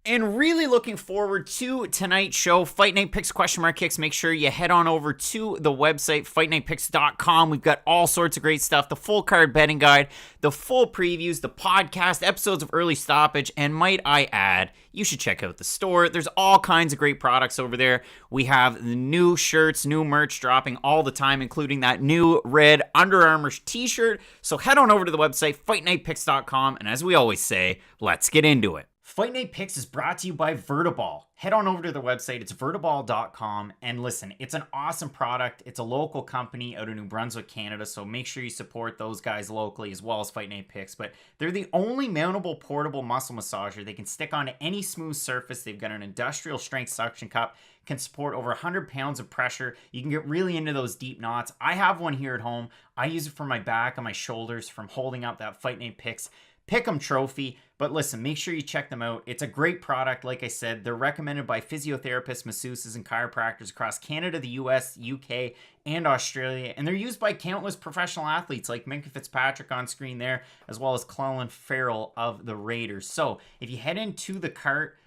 And really looking forward to tonight's show. Fight Night Picks, !kicks. Make sure you head on over to the website, fightnightpicks.com. We've got all sorts of great stuff. The full card betting guide, the full previews, the podcast, episodes of Early Stoppage, and might I add, you should check out the store. There's all kinds of great products over there. We have the new shirts, new merch dropping all the time, including that new red Under Armour t-shirt. So head on over to the website, fightnightpicks.com. And as we always say, let's get into it. Fight Night Picks is brought to you by Vertiball. Head on over to their website. It's vertiball.com. And listen, it's an awesome product. It's a local company out of New Brunswick, Canada. So make sure you support those guys locally as well as Fight Night Picks. But they're the only mountable portable muscle massager. They can stick onto any smooth surface. They've got an industrial strength suction cup. Can support over 100 pounds of pressure. You can get really into those deep knots. I have one here at home. I use it for my back and my shoulders from holding up that Fight Night Picks Pick'em trophy. But listen, make sure you check them out. It's a great product. Like I said, they're recommended by physiotherapists, masseuses, and chiropractors across Canada, the US, UK, and Australia. And they're used by countless professional athletes like Minkah Fitzpatrick on screen there, as well as Clelin Ferrell of the Raiders. So if you head into the cart,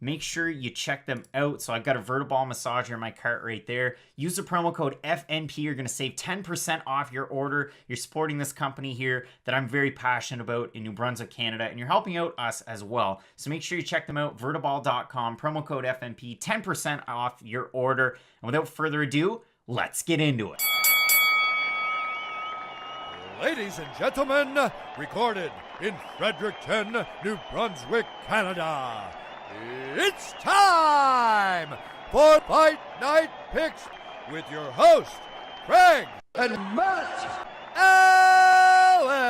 make sure you check them out. So I've got a Vertiball massager in my cart right there. Use the promo code FNP. You're going to save 10% off your order. You're supporting this company here that I'm very passionate about in New Brunswick, Canada, and you're helping out us as well. So make sure you check them out, vertiball.com, promo code FNP, 10% off your order. And without further ado, let's get into it. Ladies and gentlemen, recorded in Fredericton, New Brunswick, Canada. It's time for Fight Night Picks with your host, Craig and Matt Allen.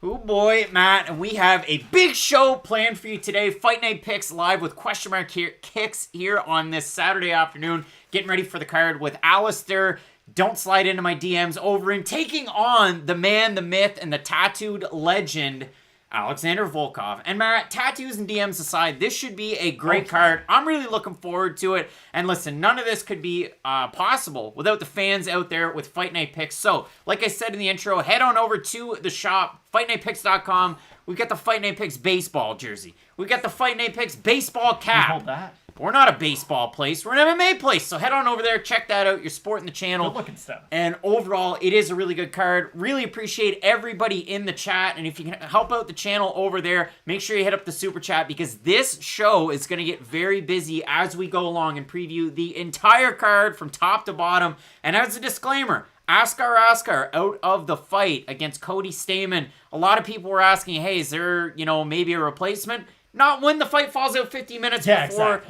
Oh boy, Matt, and we have a big show planned for you today. Fight Night Picks live with kicks here on this Saturday afternoon. Getting ready for the card with Alistair. Don't slide into my DMs. Overeem taking on the man, the myth, and the tattooed legend, Alexander Volkov. And Matt, tattoos and DMs aside, this should be a great card. I'm really looking forward to it. And listen, none of this could be possible without the fans out there with Fight Night Picks. So, like I said in the intro, head on over to the shop, fightnightpicks.com. We've got the Fight Night Picks baseball jersey. We've got the Fight Night Picks baseball cap. Hold that. We're not a baseball place. We're an MMA place. So head on over there. Check that out. You're supporting the channel. Good looking stuff. And overall, it is a really good card. Really appreciate everybody in the chat. And if you can help out the channel over there, make sure you hit up the super chat because this show is going to get very busy as we go along and preview the entire card from top to bottom. And as a disclaimer, Askar out of the fight against Cody Stamann. A lot of people were asking, hey, is there, maybe a replacement? Not when the fight falls out 50 minutes before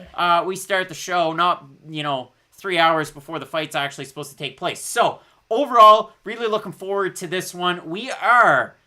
we start the show. Not, 3 hours before the fight's actually supposed to take place. So, overall, really looking forward to this one. We are,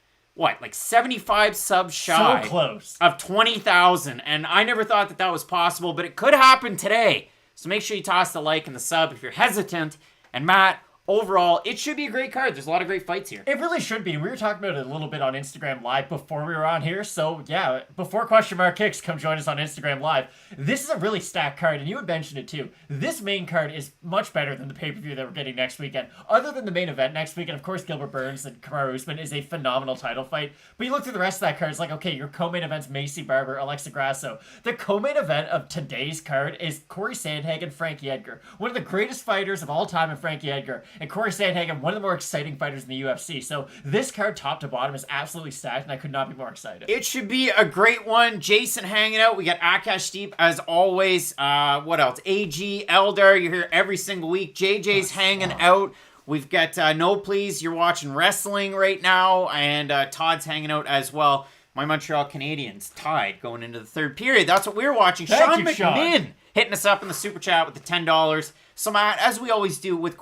75 subs shy. So close. Of 20,000. And I never thought that was possible, but it could happen today. So make sure you toss the like and the sub if you're hesitant. And Matt, overall, it should be a great card. There's a lot of great fights here. It really should be. We were talking about it a little bit on Instagram Live before we were on here. So, yeah, before Kicks, come join us on Instagram Live. This is a really stacked card, and you had mentioned it too. This main card is much better than the pay-per-view that we're getting next weekend. Other than the main event next weekend, of course, Gilbert Burns and Kamaru Usman is a phenomenal title fight. But you look through the rest of that card, it's like, okay, your co-main event's Macy Barber, Alexa Grasso. The co-main event of today's card is Corey Sandhagen, Frankie Edgar. One of the greatest fighters of all time in Frankie Edgar. And Corey Sandhagen, one of the more exciting fighters in the UFC. So this card, top to bottom, is absolutely stacked, and I could not be more excited. It should be a great one. Jason hanging out. We got Akash Deep, as always. What else? AG, Eldar, you're here every single week. JJ's hanging out. We've got No Please. You're watching wrestling right now, and Todd's hanging out as well. My Montreal Canadiens tied going into the third period. That's what we're watching. Thank you, McMinn hitting us up in the super chat with the $10. So, Matt, as we always do with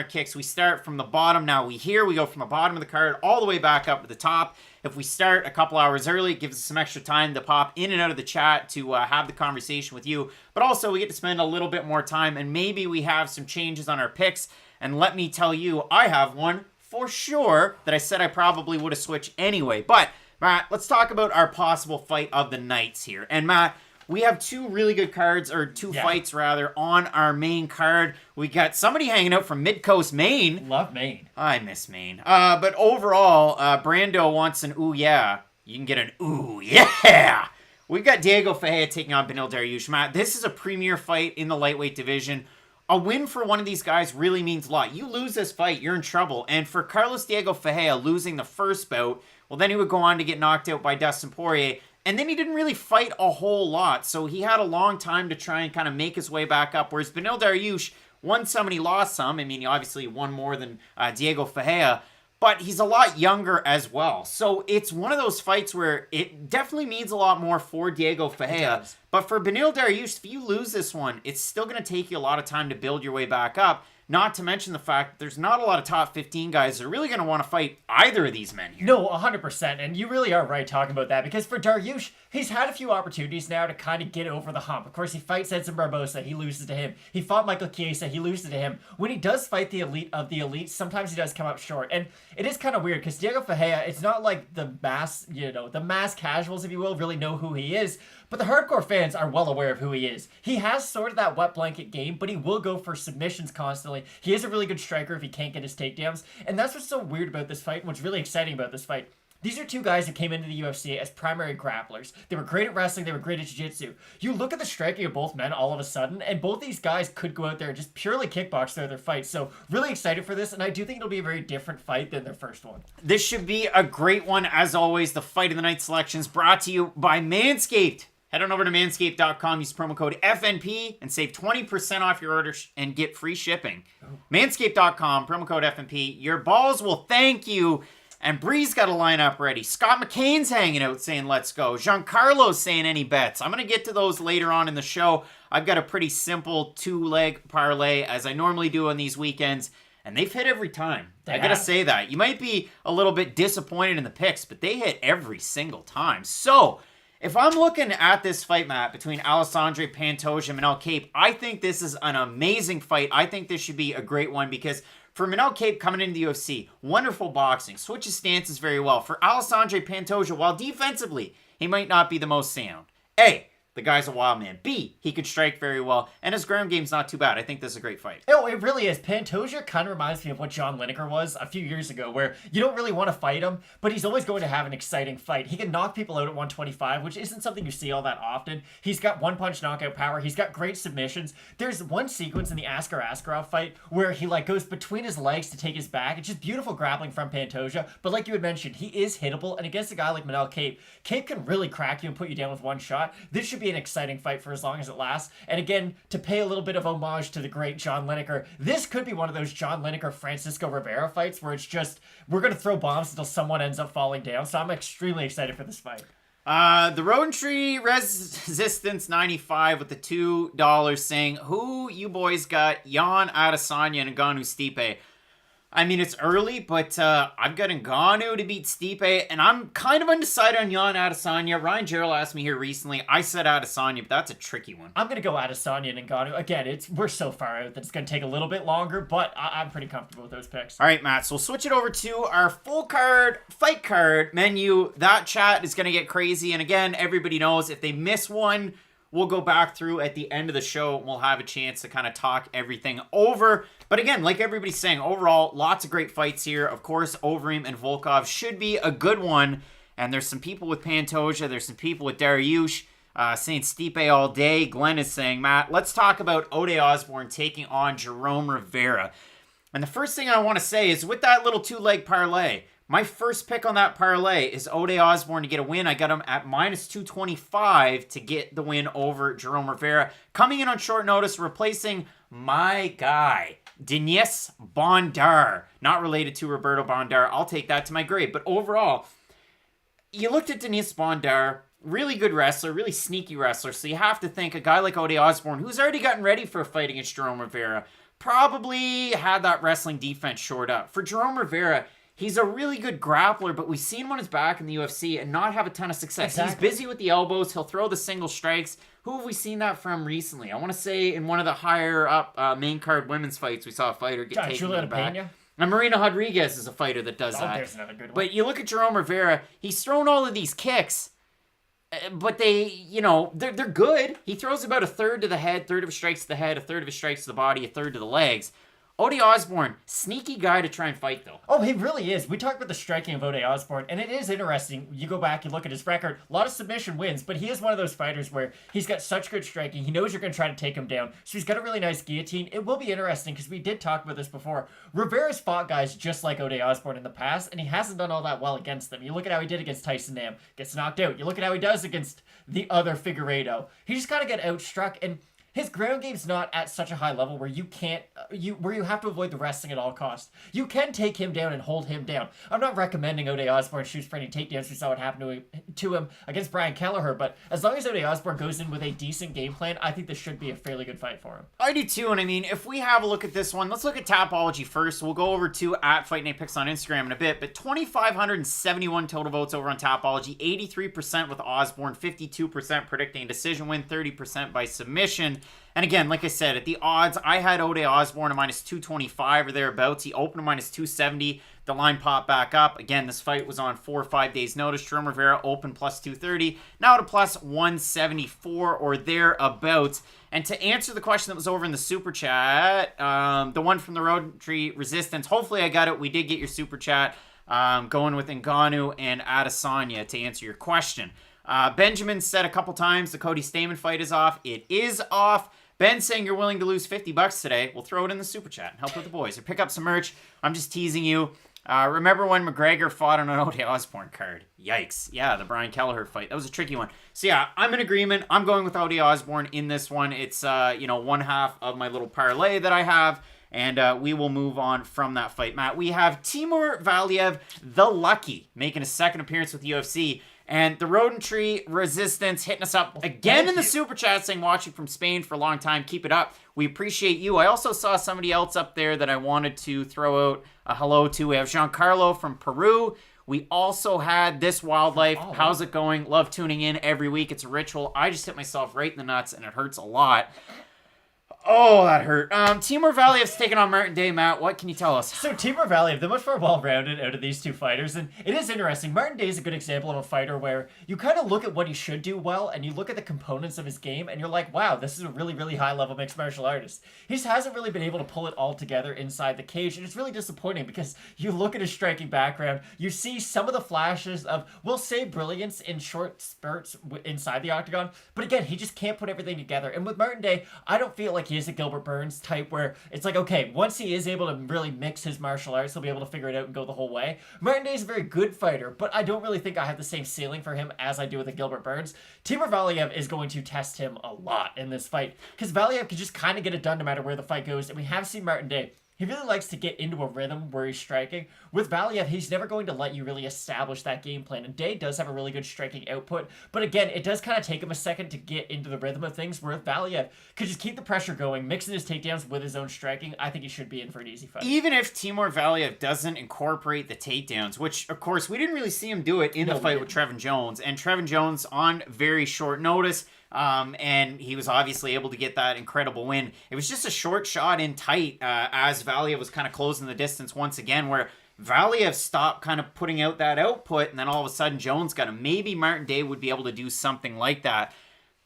Kicks, we start from the bottom. Now, we go from the bottom of the card all the way back up to the top. If we start a couple hours early, it gives us some extra time to pop in and out of the chat to have the conversation with you. But also, we get to spend a little bit more time, and maybe we have some changes on our picks. And let me tell you, I have one for sure that I said I probably would have switched anyway. But, Matt, let's talk about our possible fight of the nights here. And, Matt, we have two really good cards, or two fights rather, on our main card. We got somebody hanging out from Mid-Coast, Maine. Love Maine. I miss Maine. But overall, Brando wants an ooh yeah. You can get an ooh yeah we've got Diego Ferreira taking on Beneil Dariush. Matt, this is a premier fight in the lightweight division. A win for one of these guys really means a lot. You lose this fight, you're in trouble. And for Carlos Diego Ferreira losing the first bout, well, then he would go on to get knocked out by Dustin Poirier. And then he didn't really fight a whole lot. So he had a long time to try and kind of make his way back up. Whereas Beneil Dariush won some and he lost some. I mean, he obviously won more than Diego Ferreira. But he's a lot younger as well. So it's one of those fights where it definitely means a lot more for Diego Ferreira. But for Beneil Dariush, if you lose this one, it's still going to take you a lot of time to build your way back up. Not to mention the fact that there's not a lot of top 15 guys that are really going to want to fight either of these men here. No, 100%. And you really are right talking about that. Because for Dariush, he's had a few opportunities now to kind of get over the hump. Of course, he fights Edson Barbosa. He loses to him. He fought Michael Chiesa. He loses to him. When he does fight the elite of the elite, sometimes he does come up short. And it is kind of weird because Diego Ferreira, it's not like the mass, the mass casuals, if you will, really know who he is. But the hardcore fans are well aware of who he is. He has sort of that wet blanket game, but he will go for submissions constantly. He is a really good striker if he can't get his takedowns. And that's what's so weird about this fight and what's really exciting about this fight. These are two guys who came into the UFC as primary grapplers. They were great at wrestling. They were great at jiu-jitsu. You look at the striking of both men all of a sudden, and both these guys could go out there and just purely kickbox their fights. So really excited for this, and I do think it'll be a very different fight than their first one. This should be a great one. As always, the Fight of the Night selections brought to you by Manscaped. Head on over to manscaped.com, use promo code FNP, and save 20% off your order and get free shipping. Manscaped.com, promo code FNP. Your balls will thank you. And Bree's got a lineup ready. Scott McCain's hanging out saying, let's go. Giancarlo's saying, any bets? I'm going to get to those later on in the show. I've got a pretty simple two-leg parlay, as I normally do on these weekends. And they've hit every time. I got to say that. You might be a little bit disappointed in the picks, but they hit every single time. So, if I'm looking at this fight, Matt, between Alessandro Pantoja and Manel Kape, I think this is an amazing fight. I think this should be a great one because for Manel Kape coming into the UFC, wonderful boxing, switches stances very well. For Alessandro Pantoja, while defensively, he might not be the most sound. A, the guy's a wild man. B, he could strike very well. And his ground game's not too bad. I think this is a great fight. Oh, it really is. Pantoja kind of reminds me of what John Lineker was a few years ago, where you don't really want to fight him, but he's always going to have an exciting fight. He can knock people out at 125, which isn't something you see all that often. He's got one-punch knockout power. He's got great submissions. There's one sequence in the Askar Askarov fight where he goes between his legs to take his back. It's just beautiful grappling from Pantoja. But like you had mentioned, he is hittable, and against a guy like Manel Kape, Kape can really crack you and put you down with one shot. This should be an exciting fight for as long as it lasts. And again, to pay a little bit of homage to the great John Lineker, this could be one of those John Lineker Francisco Rivera fights where it's just, we're going to throw bombs until someone ends up falling down. So I'm extremely excited for this fight. The Road Tree Resistance 95 with the $2 saying, who you boys got? Jan Adesanya and Ngannou Stipe. I mean, it's early, but I've got Ngannou to beat Stipe, and I'm kind of undecided on Jan Adesanya. Ryan Gerald asked me here recently. I said Adesanya, but that's a tricky one. I'm going to go Adesanya and Ngannou. Again, we're so far out that it's going to take a little bit longer, but I'm pretty comfortable with those picks. All right, Matt, so we'll switch it over to our full card, fight card menu. That chat is going to get crazy, and again, everybody knows if they miss one, we'll go back through at the end of the show and we'll have a chance to kind of talk everything over. But again, like everybody's saying, overall, lots of great fights here. Of course, Overeem and Volkov should be a good one. And there's some people with Pantoja. There's some people with Dariush saying Stipe all day. Glenn is saying, Matt, let's talk about Ode Osbourne taking on Jerome Rivera. And the first thing I want to say is with that little two-leg parlay, my first pick on that parlay is Ode Osbourne to get a win. I got him at minus 225 to get the win over Jerome Rivera. Coming in on short notice, replacing my guy, Denis Bondar. Not related to Roberto Bondar. I'll take that to my grave. But overall, you looked at Denis Bondar, really good wrestler, really sneaky wrestler. So you have to think a guy like Ode Osbourne, who's already gotten ready for a fight against Jerome Rivera, probably had that wrestling defense shored up. For Jerome Rivera, he's a really good grappler, but we've seen him on his back in the UFC and not have a ton of success. Exactly. He's busy with the elbows. He'll throw the single strikes. Who have we seen that from recently? I want to say in one of the higher up main card women's fights, we saw a fighter get taken in the back. And Marina Rodriguez is a fighter that does that. There's another good one. But you look at Jerome Rivera, he's thrown all of these kicks, but they, they're good. He throws about a third to the head, third of his strikes to the head, a third of his strikes to the body, a third to the legs. Ode Osbourne, sneaky guy to try and fight, though. Oh, he really is. We talked about the striking of Ode Osbourne, and it is interesting. You go back, you look at his record, a lot of submission wins, but he is one of those fighters where he's got such good striking. He knows you're going to try to take him down, so he's got a really nice guillotine. It will be interesting, because we did talk about this before. Rivera's fought guys just like Ode Osbourne in the past, and he hasn't done all that well against them. You look at how he did against Tyson Nam, gets knocked out. You look at how he does against the other Figueiredo. He just got to get outstruck, and his ground game's not at such a high level where you can't, where you have to avoid the wrestling at all costs. You can take him down and hold him down. I'm not recommending Ode Osbourne shoots for any takedowns. We saw what happened to him against Brian Kelleher, but as long as Ode Osbourne goes in with a decent game plan, I think this should be a fairly good fight for him. I do too, and I mean, if we have a look at this one, let's look at Tapology first. We'll go over to at Fight Night Picks on Instagram in a bit, but 2,571 total votes over on Tapology, 83% with Osbourne, 52% predicting a decision win, 30% by submission. And again, like I said, at the odds, I had Ode Osbourne at -225 or thereabouts. He opened at -270. The line popped back up. Again, this fight was on 4 or 5 days' notice. Jerome Rivera opened +230. Now to +174 or thereabouts. And to answer the question that was over in the super chat, the one from the Road Tree Resistance, hopefully I got it. We did get your super chat going with Ngannou and Adesanya to answer your question. Benjamin said a couple times the Cody Stamann fight is off. It is off. Ben saying you're willing to lose $50 today. We'll throw it in the super chat and help with the boys. Or pick up some merch. I'm just teasing you. Remember when McGregor fought on an Ode Osbourne card? Yikes. Yeah, the Brian Kelleher fight. That was a tricky one. So yeah, I'm in agreement. I'm going with Ode Osbourne in this one. It's, one half of my little parlay that I have. And we will move on from that fight, Matt. We have Timur Valiev, the Lucky, making a second appearance with the UFC. And the Rodent Tree Resistance hitting us up again in the super chat saying watching from Spain for a long time. Keep it up. We appreciate you. I also saw somebody else up there that I wanted to throw out a hello to. We have Giancarlo from Peru. We also had This Wildlife. Oh, how's it going? Love tuning in every week. It's a ritual. I just hit myself right in the nuts and it hurts a lot. Oh, that hurt. Timur Valiev's taking on Martin Day, Matt. What can you tell us? So Timur Valiev, the much more well-rounded out of these two fighters, and it is interesting. Martin Day is a good example of a fighter where you kind of look at what he should do well, and you look at the components of his game, and you're like, wow, this is a really, really high-level mixed martial artist. He just hasn't really been able to pull it all together inside the cage, and it's really disappointing because you look at his striking background, you see some of the flashes of, we'll say, brilliance in short spurts inside the octagon, but again, he just can't put everything together. And with Martin Day, I don't feel like he is a Gilbert Burns type where it's like, okay, once he is able to really mix his martial arts, he'll be able to figure it out and go the whole way. Martin Day is a very good fighter, but I don't really think I have the same ceiling for him as I do with a Gilbert Burns. Timur Valiev is going to test him a lot in this fight because Valiev can just kind of get it done no matter where the fight goes, and we have seen Martin Day. He really likes to get into a rhythm where he's striking. With Valiev, he's never going to let you really establish that game plan. And Day does have a really good striking output. But again, it does kind of take him a second to get into the rhythm of things. Where Valiev could just keep the pressure going, mixing his takedowns with his own striking. I think he should be in for an easy fight. Even if Timur Valiev doesn't incorporate the takedowns, which, of course, we didn't really see him do it in the fight with Trevin Jones. And Trevin Jones on very short notice. And he was obviously able to get that incredible win. It was just a short shot in tight as Valiev was kind of closing the distance once again, where Valiev stopped kind of putting out that output, and then all of a sudden Jones got him. Maybe Martin Day would be able to do something like that.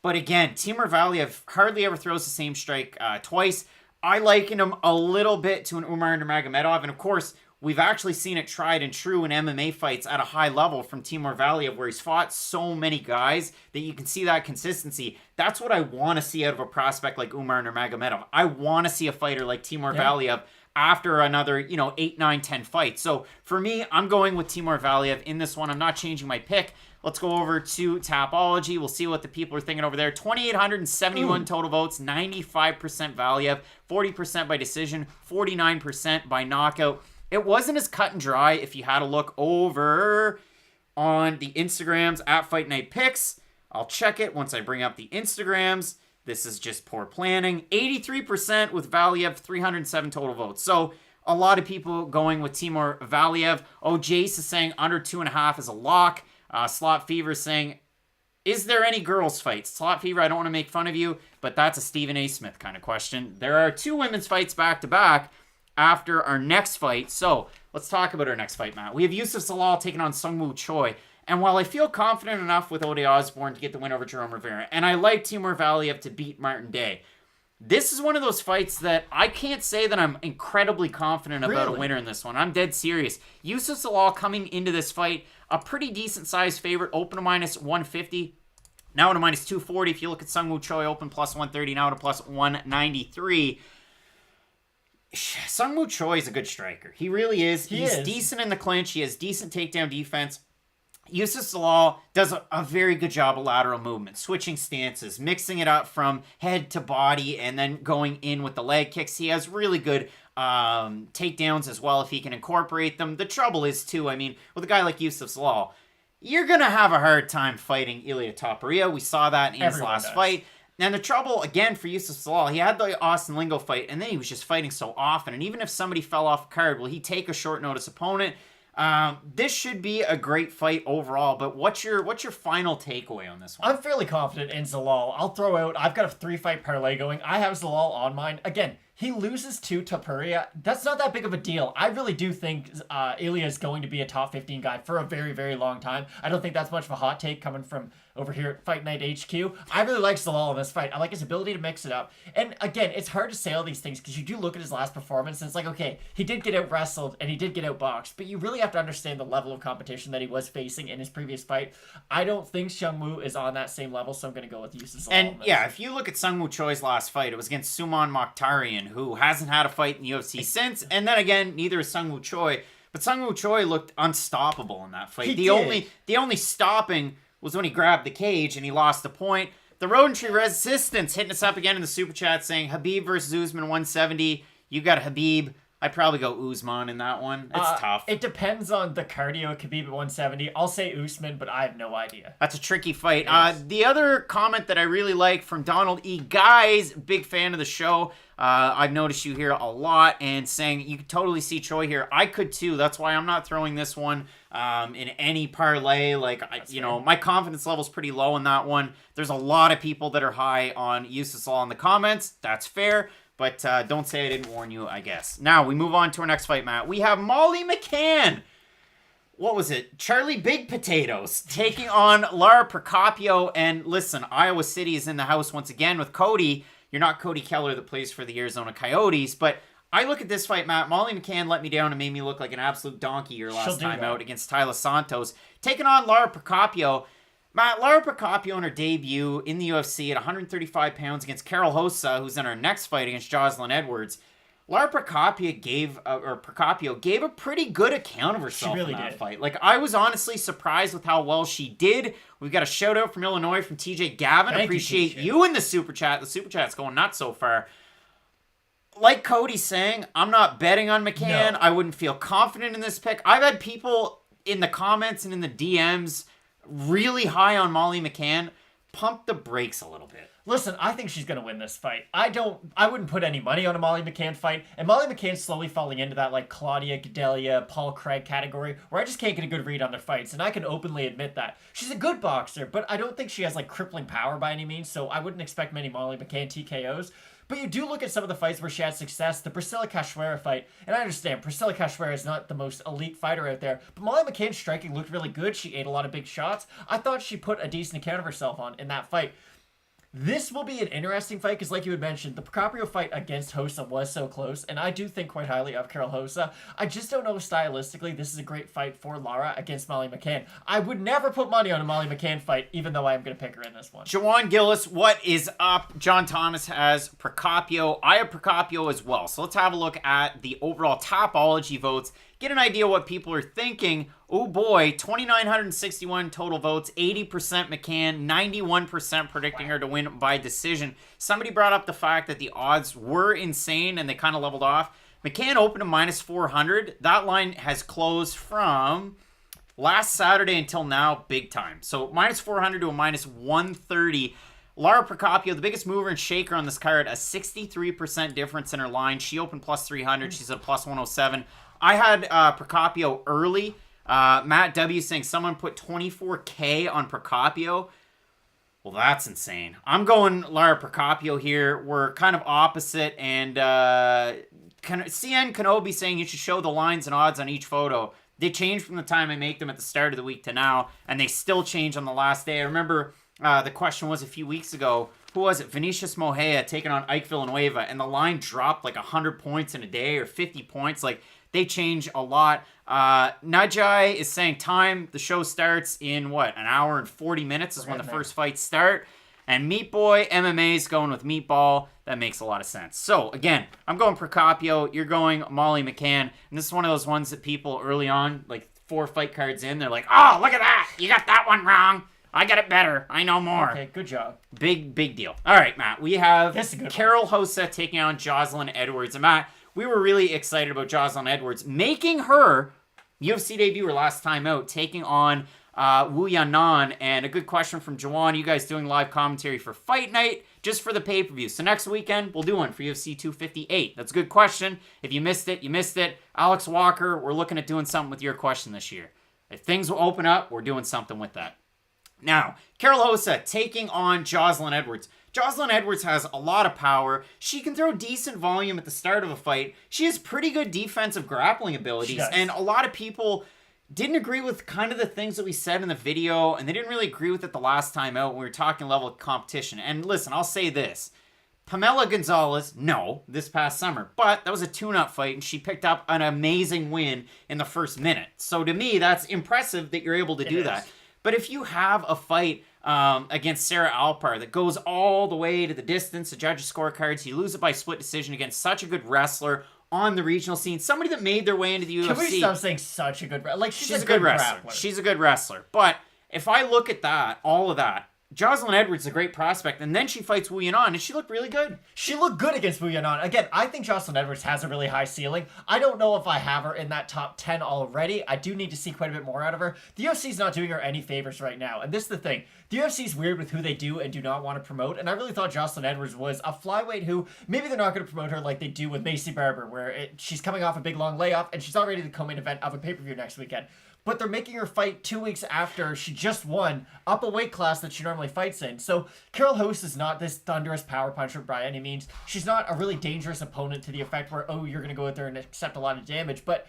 But again, Timur Valiev hardly ever throws the same strike twice. I liken him a little bit to an Umar Nurmagomedov, and of course, we've actually seen it tried and true in MMA fights at a high level from Timur Valiev, where he's fought so many guys that you can see that consistency. That's what I want to see out of a prospect like Umar Nurmagomedov. I want to see a fighter like Timur Valiev after another, 8, 9, 10 fights. So for me, I'm going with Timur Valiev in this one. I'm not changing my pick. Let's go over to Tapology. We'll see what the people are thinking over there. 2,871 total votes, 95% Valiev, 40% by decision, 49% by knockout. It wasn't as cut and dry if you had a look over on the Instagrams at Fight Night Picks. I'll check it once I bring up the Instagrams. This is just poor planning. 83% with Valiev, 307 total votes. So a lot of people going with Timur Valiev. Oh, Jaynes is saying under 2.5 is a lock. Slot Fever is saying, is there any girls' fights? Slot Fever, I don't want to make fun of you, but that's a Stephen A. Smith kind of question. There are 2 women's fights back-to-back after our next fight. So let's talk about our next fight, Matt. We have Youssef Zalal taking on Seung Choi. And while I feel confident enough with Ode Osbourne to get the win over Jerome Rivera, and I like Timur Valiev to beat Martin Day, This is one of those fights that I can't say that I'm incredibly confident about a winner in this one. I'm dead serious. Youssef Zalal coming into this fight, a pretty decent sized favorite, open to minus 150. Now at a minus 240. If you look at Seung Choi, open plus 130. Now at a plus 193. Seung Choi is a good striker. He really is. He's decent in the clinch. He has decent takedown defense. Youssef Zalal does a very good job of lateral movement, switching stances, mixing it up from head to body, and then going in with the leg kicks. He has really good takedowns as well if he can incorporate them. The trouble is, too, I mean, with a guy like Youssef Zalal, you're going to have a hard time fighting Ilia Topuria. We saw that in his last fight. And the trouble, again, for Youssef Zalal, he had the Austin Lingo fight, and then he was just fighting so often. And even if somebody fell off the card, will he take a short notice opponent? This should be a great fight overall, but what's your final takeaway on this one? I'm fairly confident in Zalal. I'll throw out, I've got a 3-fight parlay going. I have Zalal on mine. Again, he loses to Topuria. That's not that big of a deal. I really do think Ilia is going to be a top 15 guy for a very, very long time. I don't think that's much of a hot take coming from over here at Fight Night HQ. I really like Zalal in this fight. I like his ability to mix it up. And again, it's hard to say all these things because you do look at his last performance and it's like, okay, he did get out wrestled and he did get out boxed, but you really have to understand the level of competition that he was facing in his previous fight. I don't think Seung is on that same level, so I'm going to go with Youssef Zalal. And yeah, if you look at Seung Choi's last fight, it was against Suman Mokhtarian, who hasn't had a fight in the UFC since. And then again, neither is Seung Choi. But Seung Choi looked unstoppable in that fight. The only stopping was when he grabbed the cage and he lost the point. The Rodent Tree Resistance hitting us up again in the super chat saying Khabib versus Usman 170. You got Khabib. I'd probably go Usman in that one. It's tough. It depends on the cardio. Khabib at 170. I'll say Usman, but I have no idea. That's a tricky fight. The other comment that I really like from Donald E. Guys, big fan of the show. I've noticed you here a lot and saying you could totally see Choi here. I could too. That's why I'm not throwing this one in any parlay. My confidence level is pretty low in that one. There's a lot of people that are high on Youssef Zalal in the comments. That's fair. But don't say I didn't warn you, I guess. Now, we move on to our next fight, Matt. We have Molly McCann. What was it? Charlie Big Potatoes taking on Lara Procopio. And listen, Iowa City is in the house once again with Cody. You're not Cody Keller that plays for the Arizona Coyotes. But I look at this fight, Matt. Molly McCann let me down and made me look like an absolute donkey your last time out against Tyler Santos. Taking on Lara Procopio. Matt, Lara Procopio in her debut in the UFC at 135 pounds against Karol Hosa, who's in her next fight against Joselyne Edwards. Lara Procopio gave a pretty good account of herself in that fight. Like, I was honestly surprised with how well she did. We've got a shout out from Illinois from TJ Gavin. Appreciate you in the super chat. The super chat's going nuts so far. Like Cody's saying, I'm not betting on McCann. No. I wouldn't feel confident in this pick. I've had people in the comments and in the DMs really high on Molly McCann. Pump the brakes a little bit. Listen, I think she's going to win this fight. I wouldn't put any money on a Molly McCann fight. And Molly McCann's slowly falling into that like Claudia Gadelia, Paul Craig category where I just can't get a good read on their fights. And I can openly admit that. She's a good boxer, but I don't think she has like crippling power by any means. So I wouldn't expect many Molly McCann TKOs. But you do look at some of the fights where she had success. The Priscilla Cachoeira fight, and I understand Priscilla Cachoeira is not the most elite fighter out there, but Molly McCann's striking looked really good. She ate a lot of big shots. I thought she put a decent account of herself on in that fight. This will be an interesting fight because, like you had mentioned, the Procopio fight against Hosa was so close, and I do think quite highly of Karol Hosa. I just don't know stylistically this is a great fight for Lara against Molly McCann. I would never put money on a Molly McCann fight, even though I am going to pick her in this one. Jawan Gillis, what is up? John Thomas has Procopio. I have Procopio as well. So let's have a look at the overall topology votes. Get an idea what people are thinking. Oh boy, 2,961 total votes, 80% McCann, 91% predicting her to win by decision. Somebody brought up the fact that the odds were insane and they kind of leveled off. McCann opened to minus 400. That line has closed from last Saturday until now, big time. So minus 400 to a minus 130. Lara Procopio, the biggest mover and shaker on this card, a 63% difference in her line. She opened plus 300. She's at plus 107. I had Procopio early. Matt W saying someone put 24K on Procopio. Well, that's insane. I'm going Lara Procopio here. We're kind of opposite. And CN Kenobi saying you should show the lines and odds on each photo. They change from the time I make them at the start of the week to now. And they still change on the last day. I remember the question was a few weeks ago, who was it? Vinicius Mohea taking on Ike Villanueva, and the line dropped like 100 points in a day or 50 points. Like, they change a lot. Najai is saying the show starts in an hour and 40 minutes is when the first fights start. And Meat Boy MMA is going with Meatball. That makes a lot of sense. So, again, I'm going Procopio. You're going Molly McCann. And this is one of those ones that people early on, like 4 fight cards in, they're like, oh, look at that. You got that one wrong. I got it better. I know more. Okay, good job. Big deal. All right, Matt. We have Karol Hosa taking on Joselyne Edwards. And, Matt, we were really excited about Joselyne Edwards making her UFC debut her last time out, taking on Wu Yanan. And a good question from Jawan. You guys doing live commentary for Fight Night, just for the pay-per-view. So next weekend, we'll do one for UFC 258. That's a good question. If you missed it, you missed it. Alex Walker, we're looking at doing something with your question this year. If things will open up, we're doing something with that. Now, Karol Hosa taking on Joselyne Edwards. Joselyne Edwards has a lot of power. She can throw decent volume at the start of a fight. She has pretty good defensive grappling abilities. And a lot of people didn't agree with kind of the things that we said in the video, and they didn't really agree with it the last time out when we were talking level of competition. And listen, I'll say this. Pamela Gonzalez, no, this past summer. But that was a tune-up fight, and she picked up an amazing win in the first minute. So to me, that's impressive that you're able to do that. But if you have a fight against Sarah Alpar that goes all the way to the distance, the judges' scorecards, you lose it by split decision against such a good wrestler on the regional scene, somebody that made their way into the UFC. Can we stop saying such a good wrestler? Like, she's a good wrestler. Grappler. She's a good wrestler. But if I look at that, all of that, Joselyne Edwards is a great prospect, and then she fights Wu Yanan, and she looked really good. She looked good against Wu Yanan. Again, I think Joselyne Edwards has a really high ceiling. I don't know if I have her in that top 10 already. I do need to see quite a bit more out of her. The UFC's not doing her any favors right now, and this is the thing. The UFC's weird with who they do and do not want to promote, and I really thought Joselyne Edwards was a flyweight who maybe they're not going to promote her like they do with Macy Barber, where she's coming off a big long layoff, and she's already the co-main event of a pay-per-view next weekend. But they're making her fight 2 weeks after she just won up a weight class that she normally fights in. So Karol Hosa is not this thunderous power puncher by any means. She's not a really dangerous opponent to the effect where, oh, you're going to go out there and accept a lot of damage. But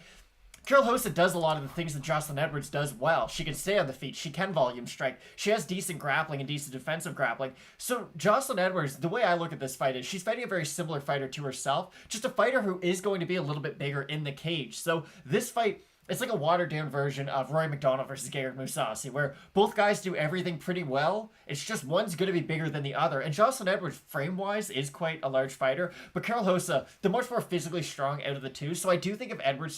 Karol Hosa does a lot of the things that Joselyne Edwards does well. She can stay on the feet. She can volume strike. She has decent grappling and decent defensive grappling. So Joselyne Edwards, the way I look at this fight is she's fighting a very similar fighter to herself. Just a fighter who is going to be a little bit bigger in the cage. So this fight, it's like a watered-down version of Rory McDonald versus Garrett Mousasi, where both guys do everything pretty well. It's just one's going to be bigger than the other. And Joselyne Edwards, frame-wise, is quite a large fighter. But Karol Hosa, the much more physically strong out of the two. So I do think if Edwards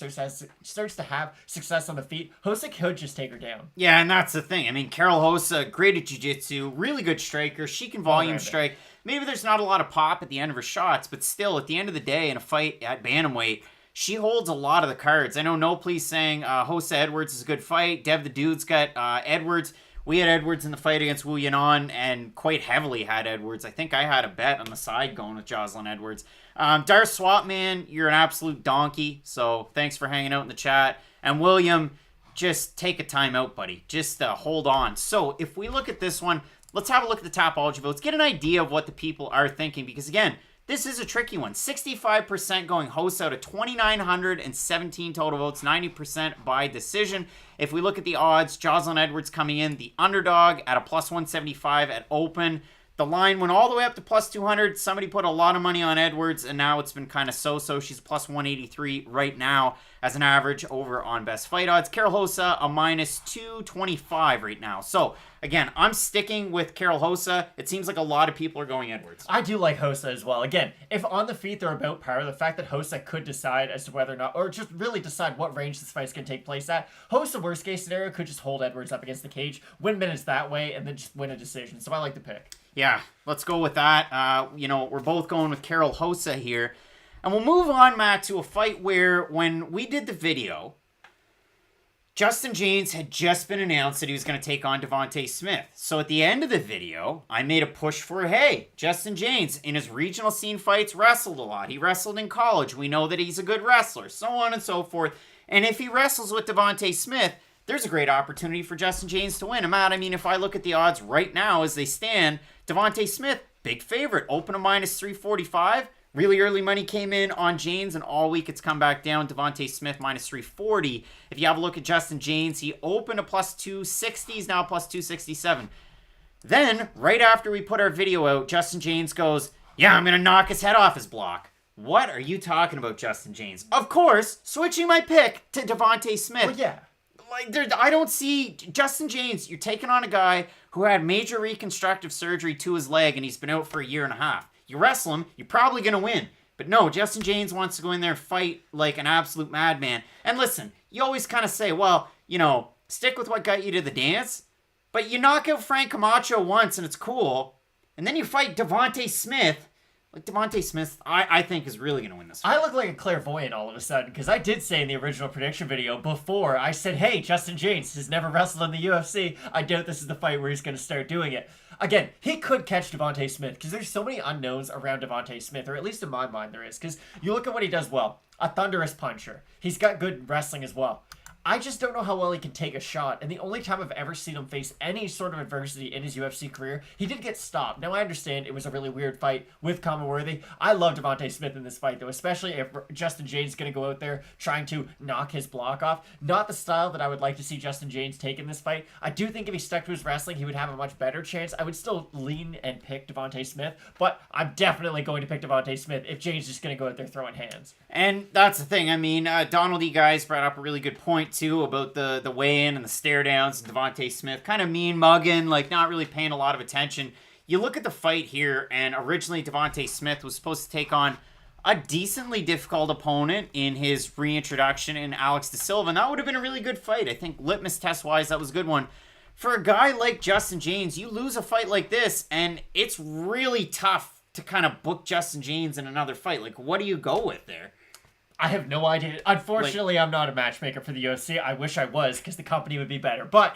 starts to have success on the feet, Hosa could just take her down. Yeah, and that's the thing. I mean, Karol Hosa, great at jiu-jitsu, really good striker. She can volume strike. Maybe there's not a lot of pop at the end of her shots, but still, at the end of the day, in a fight at bantamweight, she holds a lot of the cards. I know No Please saying Hosa Edwards is a good fight. Dev the Dude's got Edwards. We had Edwards in the fight against Wu Yanan and quite heavily had Edwards. I think I had a bet on the side going with Joselyne Edwards. Dar Swapman, you're an absolute donkey. So thanks for hanging out in the chat. And William, just take a timeout, buddy. Just hold on. So if we look at this one, let's have a look at the Tapology votes. Get an idea of what the people are thinking. Because again, this is a tricky one. 65% going Hosa out of 2,917 total votes, 90% by decision. If we look at the odds, Joselyne Edwards coming in, the underdog at a plus 175 at open. The line went all the way up to plus 200. Somebody put a lot of money on Edwards, and now it's been kind of so-so. She's plus 183 right now as an average over on Best Fight Odds. Karol Hosa, a minus 225 right now. So, again, I'm sticking with Karol Hosa. It seems like a lot of people are going Edwards. I do like Hosa as well. Again, if on the feet they're about power, the fact that Hosa could decide as to whether or not, or just really decide what range this fight's going to take place at, Hosa, worst case scenario, could just hold Edwards up against the cage, win minutes that way, and then just win a decision. So I like the pick. Yeah, let's go with that. We're both going with Karol Hosa here. And we'll move on, Matt, to a fight where when we did the video, Justin Jaynes had just been announced that he was going to take on Devonte Smith. So at the end of the video, I made a push for, hey, Justin Jaynes, in his regional scene fights, wrestled a lot. He wrestled in college. We know that he's a good wrestler, so on and so forth. And if he wrestles with Devonte Smith, there's a great opportunity for Justin Jaynes to win. And Matt, I mean, if I look at the odds right now as they stand, Devonte Smith, big favorite, open a minus 345. Really early money came in on Jaynes, and all week it's come back down. Devonte Smith minus 340. If you have a look at Justin Jaynes, he opened a plus 260, he's now plus 267. Then, right after we put our video out, Justin Jaynes goes, yeah, I'm going to knock his head off his block. What are you talking about, Justin Jaynes? Of course, switching my pick to Devonte Smith. Well, yeah. I don't see Justin Jaynes. You're taking on a guy who had major reconstructive surgery to his leg and he's been out for a year and a half. You wrestle him, you're probably going to win. But no, Justin Jaynes wants to go in there and fight like an absolute madman. And listen, you always kind of say, well, stick with what got you to the dance. But you knock out Frank Camacho once and it's cool. And then you fight Devonte Smith. Like, Devonte Smith, I think, is really going to win this fight. I look like a clairvoyant all of a sudden, because I did say in the original prediction video before, I said, hey, Justin Jaynes has never wrestled in the UFC. I doubt this is the fight where he's going to start doing it. Again, he could catch Devonte Smith, because there's so many unknowns around Devonte Smith, or at least in my mind there is, because you look at what he does well. A thunderous puncher. He's got good wrestling as well. I just don't know how well he can take a shot, and the only time I've ever seen him face any sort of adversity in his UFC career, he did get stopped. Now, I understand it was a really weird fight with Commonworthy. I love Devonte Smith in this fight, though, especially if Justin Jaynes is going to go out there trying to knock his block off. Not the style that I would like to see Justin Jaynes take in this fight. I do think if he stuck to his wrestling, he would have a much better chance. I would still lean and pick Devonte Smith, but I'm definitely going to pick Devonte Smith if Jaynes is just going to go out there throwing hands. And that's the thing. I mean, Donald E. Guys brought up a really good point, too, about the weigh-in and the stare-downs. Devonte Smith kind of mean-mugging, like not really paying a lot of attention. You look at the fight here, and originally Devonte Smith was supposed to take on a decently difficult opponent in his reintroduction in Alex De Silva, and that would have been a really good fight. I think litmus test-wise, that was a good one. For a guy like Justin Jaynes, you lose a fight like this, and it's really tough to kind of book Justin Jaynes in another fight. Like, what do you go with there? I have no idea. Unfortunately, I'm not a matchmaker for the UFC. I wish I was, because the company would be better. But,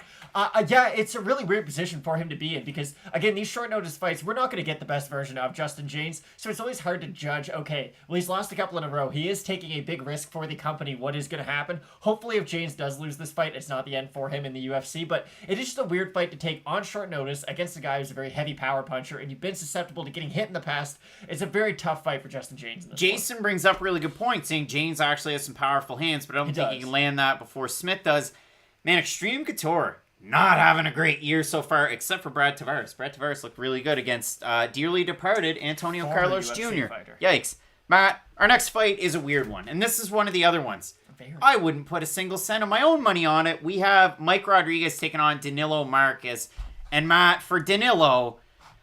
yeah, it's a really weird position for him to be in, because, again, these short notice fights, we're not going to get the best version of Justin Jaynes, so it's always hard to judge, okay, well, he's lost a couple in a row. He is taking a big risk for the company. What is going to happen? Hopefully, if Jaynes does lose this fight, it's not the end for him in the UFC, but it is just a weird fight to take on short notice against a guy who's a very heavy power puncher, and you've been susceptible to getting hit in the past. It's a very tough fight for Justin Jaynes in this Jason one. Brings up a really good point, saying Jaynes actually has some powerful hands, but I don't think he can land that before Smith does. Man, Extreme Couture, not having a great year so far, except for Brad Tavares. Brad Tavares looked really good against dearly departed Antonio Carlos UFC Jr. fighter. Yikes. Matt, our next fight is a weird one, and this is one of the other ones. I wouldn't put a single cent of my own money on it. We have Mike Rodriguez taking on Danilo Marques. And Matt, for Danilo,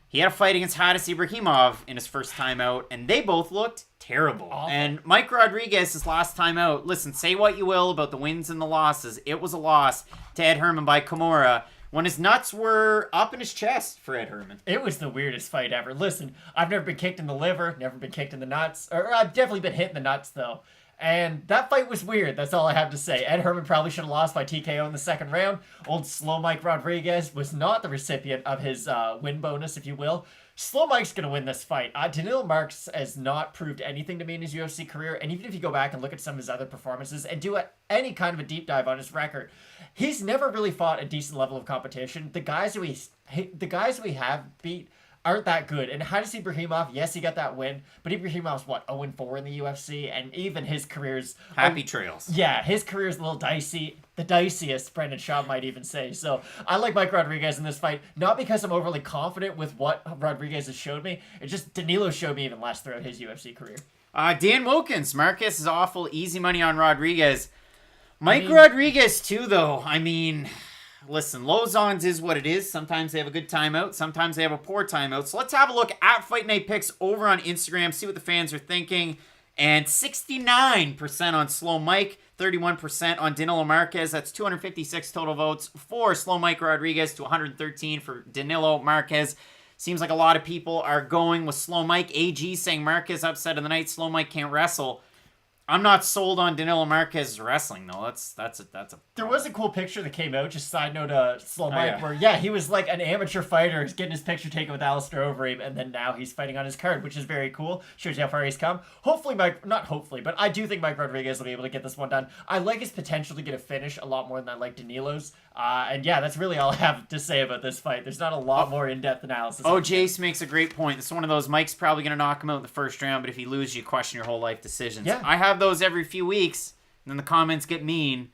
he had a fight against Hadis Ibrahimov in his first time out, and they both looked terrible. Awful. And Mike Rodriguez, his last time out, listen, say what you will about the wins and the losses. It was a loss to Ed Herman by Kimura when his nuts were up in his chest for Ed Herman. It was the weirdest fight ever. Listen, I've never been kicked in the liver, never been kicked in the nuts, or I've definitely been hit in the nuts, though. And that fight was weird. That's all I have to say. Ed Herman probably should have lost by TKO in the second round. Old Slow Mike Rodriguez was not the recipient of his win bonus, if you will. Slow Mike's going to win this fight. Danilo Marques has not proved anything to me in his UFC career, and even if you go back and look at some of his other performances and do any kind of a deep dive on his record, he's never really fought a decent level of competition. The guys who we have beat aren't that good. And Hadis Ibrahimov, yes, he got that win, but Ibrahimov's, 0-4 in the UFC, and even his career's... Happy trails. Yeah, his career's a little dicey. The diciest, Brendan Schaub might even say. So I like Mike Rodriguez in this fight, not because I'm overly confident with what Rodriguez has showed me. It's just Danilo showed me even less throughout his UFC career. Dan Wilkins, Marcus is awful. Easy money on Rodriguez. Rodriguez, too, though. I mean... Listen, Lozon's is what it is. Sometimes they have a good timeout. Sometimes they have a poor timeout. So let's have a look at Fight Night Picks over on Instagram. See what the fans are thinking. And 69% on Slow Mike. 31% on Danilo Marques. That's 256 total votes for Slow Mike Rodriguez to 113 for Danilo Marques. Seems like a lot of people are going with Slow Mike. AG saying Marques upset of the night. Slow Mike can't wrestle. I'm not sold on Danilo Marques wrestling, though. That's a. There was a cool picture that came out, just side note, Slow Mike, where, he was like an amateur fighter. He's getting his picture taken with Alistair Overeem, and then now he's fighting on his card, which is very cool. Shows you how far he's come. Hopefully, but I do think Mike Rodriguez will be able to get this one done. I like his potential to get a finish a lot more than I like Danilo's. And that's really all I have to say about this fight. There's not a lot more in-depth analysis. Jace makes a great point. This is one of those, Mike's probably going to knock him out in the first round, but if he loses, you question your whole life decisions. Yeah. I have those every few weeks, and then the comments get mean,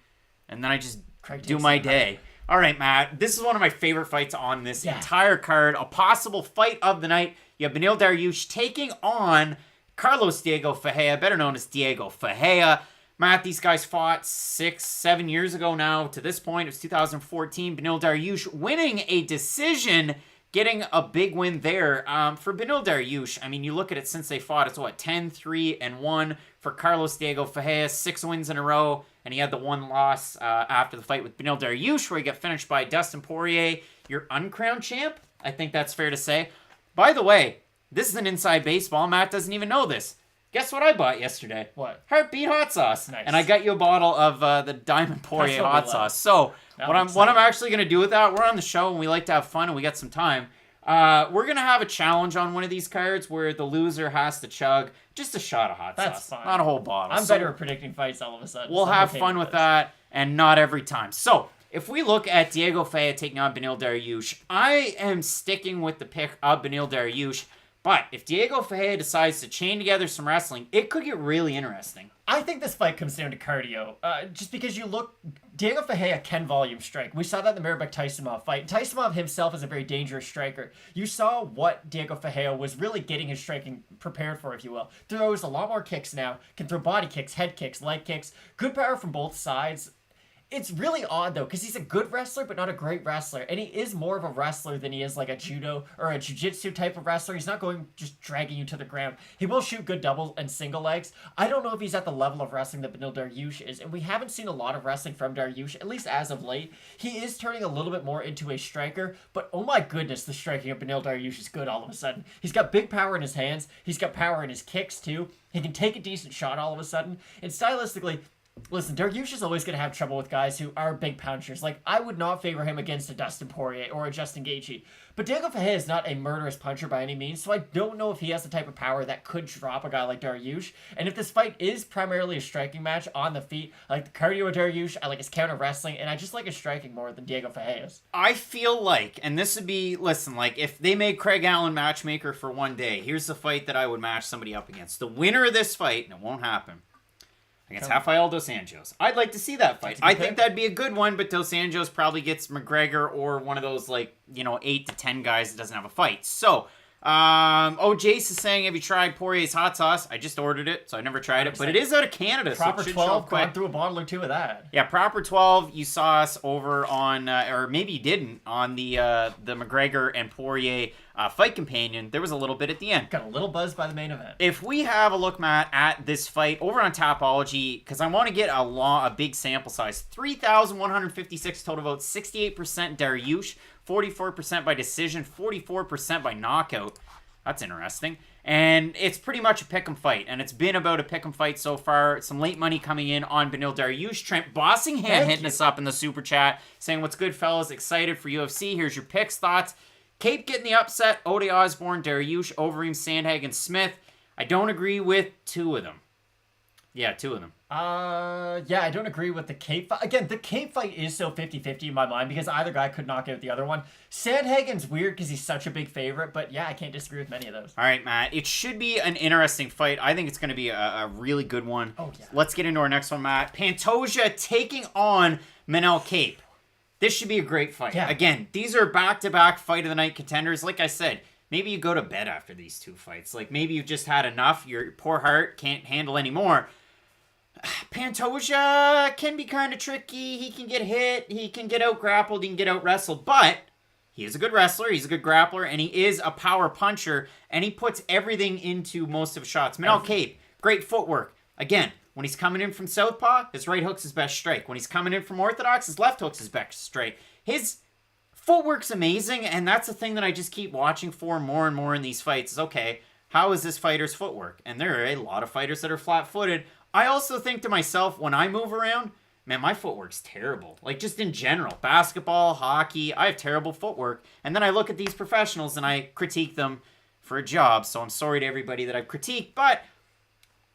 and then I just do my day. All right, Matt. This is one of my favorite fights on this entire card. A possible fight of the night. You have Beneil Dariush taking on Carlos Diego Ferreira, better known as Diego Ferreira. Matt, these guys fought 6-7 years ago now. To this point, it was 2014. Beneil Dariush winning a decision, getting a big win there. For Beneil Dariush, I mean, you look at it since they fought, it's 10-3-1 for Carlos Diego Ferreira, 6 wins in a row, and he had the one loss after the fight with Beneil Dariush, where he got finished by Dustin Poirier, your uncrowned champ. I think that's fair to say. By the way, this is an inside baseball. Matt doesn't even know this. Guess what I bought yesterday? What? Heartbeat hot sauce. Nice. And I got you a bottle of the Diamond Poirier hot sauce. So what I'm actually going to do with that, we're on the show and we like to have fun and we got some time. We're going to have a challenge on one of these cards where the loser has to chug just a shot of hot sauce. That's fine. Not a whole bottle. I'm better at predicting fights all of a sudden. We'll have fun with that, and not every time. So if we look at Diego Ferreira taking on Beneil Dariush, I am sticking with the pick of Beneil Dariush. But if Diego Ferreira decides to chain together some wrestling, it could get really interesting. I think this fight comes down to cardio. Just because you look, Diego Ferreira can volume strike. We saw that in the Mairbek-Tysonov fight. Tysonov himself is a very dangerous striker. You saw what Diego Ferreira was really getting his striking prepared for, if you will. Throws a lot more kicks now, can throw body kicks, head kicks, leg kicks. Good power from both sides. It's really odd, though, because he's a good wrestler, but not a great wrestler. And he is more of a wrestler than he is like a judo or a jiu-jitsu type of wrestler. He's not going just dragging you to the ground. He will shoot good double and single legs. I don't know if he's at the level of wrestling that Beneil Dariush is, and we haven't seen a lot of wrestling from Dariush, at least as of late. He is turning a little bit more into a striker, but oh my goodness, the striking of Beneil Dariush is good all of a sudden. He's got big power in his hands. He's got power in his kicks, too. He can take a decent shot all of a sudden. And stylistically, listen, Dariush is always going to have trouble with guys who are big punchers. Like, I would not favor him against a Dustin Poirier or a Justin Gaethje. But Diego Ferreira is not a murderous puncher by any means, so I don't know if he has the type of power that could drop a guy like Dariush. And if this fight is primarily a striking match on the feet, I like the cardio of Dariush, I like his counter wrestling, and I just like his striking more than Diego Ferreira's. I feel like, and this would be, listen, like, if they made Craig Allen matchmaker for one day, here's the fight that I would match somebody up against. The winner of this fight, and it won't happen, against Rafael Dos Anjos. I'd like to see that fight. I think that'd be a good one, but Dos Anjos probably gets McGregor or one of those, 8 to 10 guys that doesn't have a fight. So, Jaynes is saying, have you tried Poirier's hot sauce? I just ordered it, so I never tried it, but it is out of Canada, Proper so it should 12, show up quick. gone through a bottle or two of that. Yeah, Proper 12, you saw us over on, or maybe you didn't, on the McGregor and Poirier fight companion. There was a little bit at the end. Got a little buzz by the main event. If we have a look, Matt, at this fight over on Tapology, because I want to get a big sample size, 3,156 total votes, 68% Dariush, 44% by decision, 44% by knockout. That's interesting. And it's pretty much a pick'em fight, and it's been about a pick'em fight so far. Some late money coming in on Beneil Dariush. Trent Bossingham hitting us up in the super chat, saying, what's good, fellas? Excited for UFC. Here's your picks, thoughts. Cape getting the upset. Ode Osbourne, Dariush, Overeem, Sandhagen, Smith. I don't agree with 2 of them. Yeah, 2 of them. Yeah, I don't agree with the Cape fight. Again, the Cape fight is so 50-50 in my mind because either guy could knock out the other one. Sandhagen's weird because he's such a big favorite, but yeah, I can't disagree with many of those. All right, Matt. It should be an interesting fight. I think it's going to be a really good one. Oh, yeah. Let's get into our next one, Matt. Pantoja taking on Manel Cape. This should be a great fight. Yeah. Again, these are back-to-back fight of the night contenders. Like I said, maybe you go to bed after these 2 fights. Like, maybe you've just had enough. Your poor heart can't handle anymore. Pantoja can be kind of tricky. He can get hit. He can get out-grappled. He can get out-wrestled. But he is a good wrestler. He's a good grappler. And he is a power puncher. And he puts everything into most of his shots. Manel Cape, great footwork. Again, when he's coming in from southpaw, his right hook's his best strike. When he's coming in from orthodox, his left hook's his best strike. His footwork's amazing, and that's the thing that I just keep watching for more and more in these fights is, okay, how is this fighter's footwork? And there are a lot of fighters that are flat-footed. I also think to myself, when I move around, man, my footwork's terrible. Like, just in general. Basketball, hockey, I have terrible footwork. And then I look at these professionals and I critique them for a job, so I'm sorry to everybody that I've critiqued, but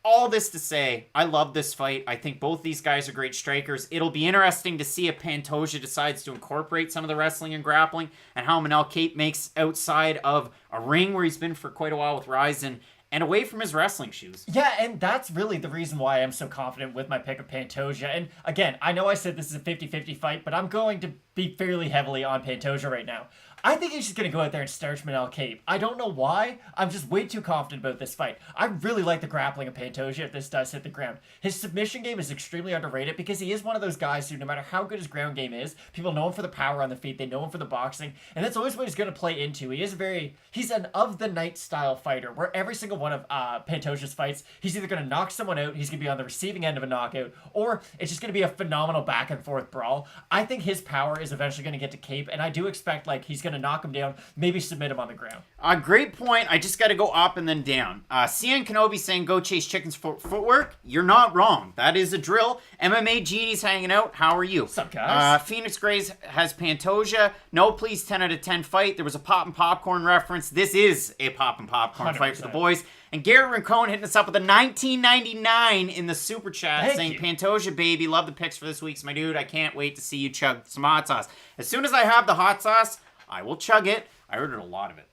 all this to say, I love this fight. I think both these guys are great strikers. It'll be interesting to see if Pantoja decides to incorporate some of the wrestling and grappling and how Manel Cape makes outside of a ring where he's been for quite a while with Ryzen and away from his wrestling shoes. Yeah, and that's really the reason why I'm so confident with my pick of Pantoja. And again, I know I said this is a 50-50 fight, but I'm going to be fairly heavily on Pantoja right now. I think he's just going to go out there and starch Beneil Cape. I don't know why. I'm just way too confident about this fight. I really like the grappling of Pantoja if this does hit the ground. His submission game is extremely underrated because he is one of those guys who, no matter how good his ground game is, people know him for the power on the feet. They know him for the boxing. And that's always what he's going to play into. He's an of-the-night style fighter where every single one of Pantoja's fights, he's either going to knock someone out, he's going to be on the receiving end of a knockout, or it's just going to be a phenomenal back-and-forth brawl. I think his power is eventually going to get to Cape, and I do expect he's going to knock him down, maybe submit him on the ground. Great point. I just got to go up and then down. CN Kenobi saying go chase chickens for footwork. You're not wrong. That is a drill. MMA Genie's hanging out. How are you? What's up, guys? Phoenix Grays has Pantoja. No, please, 10 out of 10 fight. There was a pop and popcorn reference. This is a pop and popcorn 100%. Fight for the boys. And Garrett Rincon hitting us up with a $19.99 in the super chat saying, Pantoja, baby, love the picks for this week's my dude. I can't wait to see you chug some hot sauce. As soon as I have the hot sauce, I will chug it. I ordered a lot of it.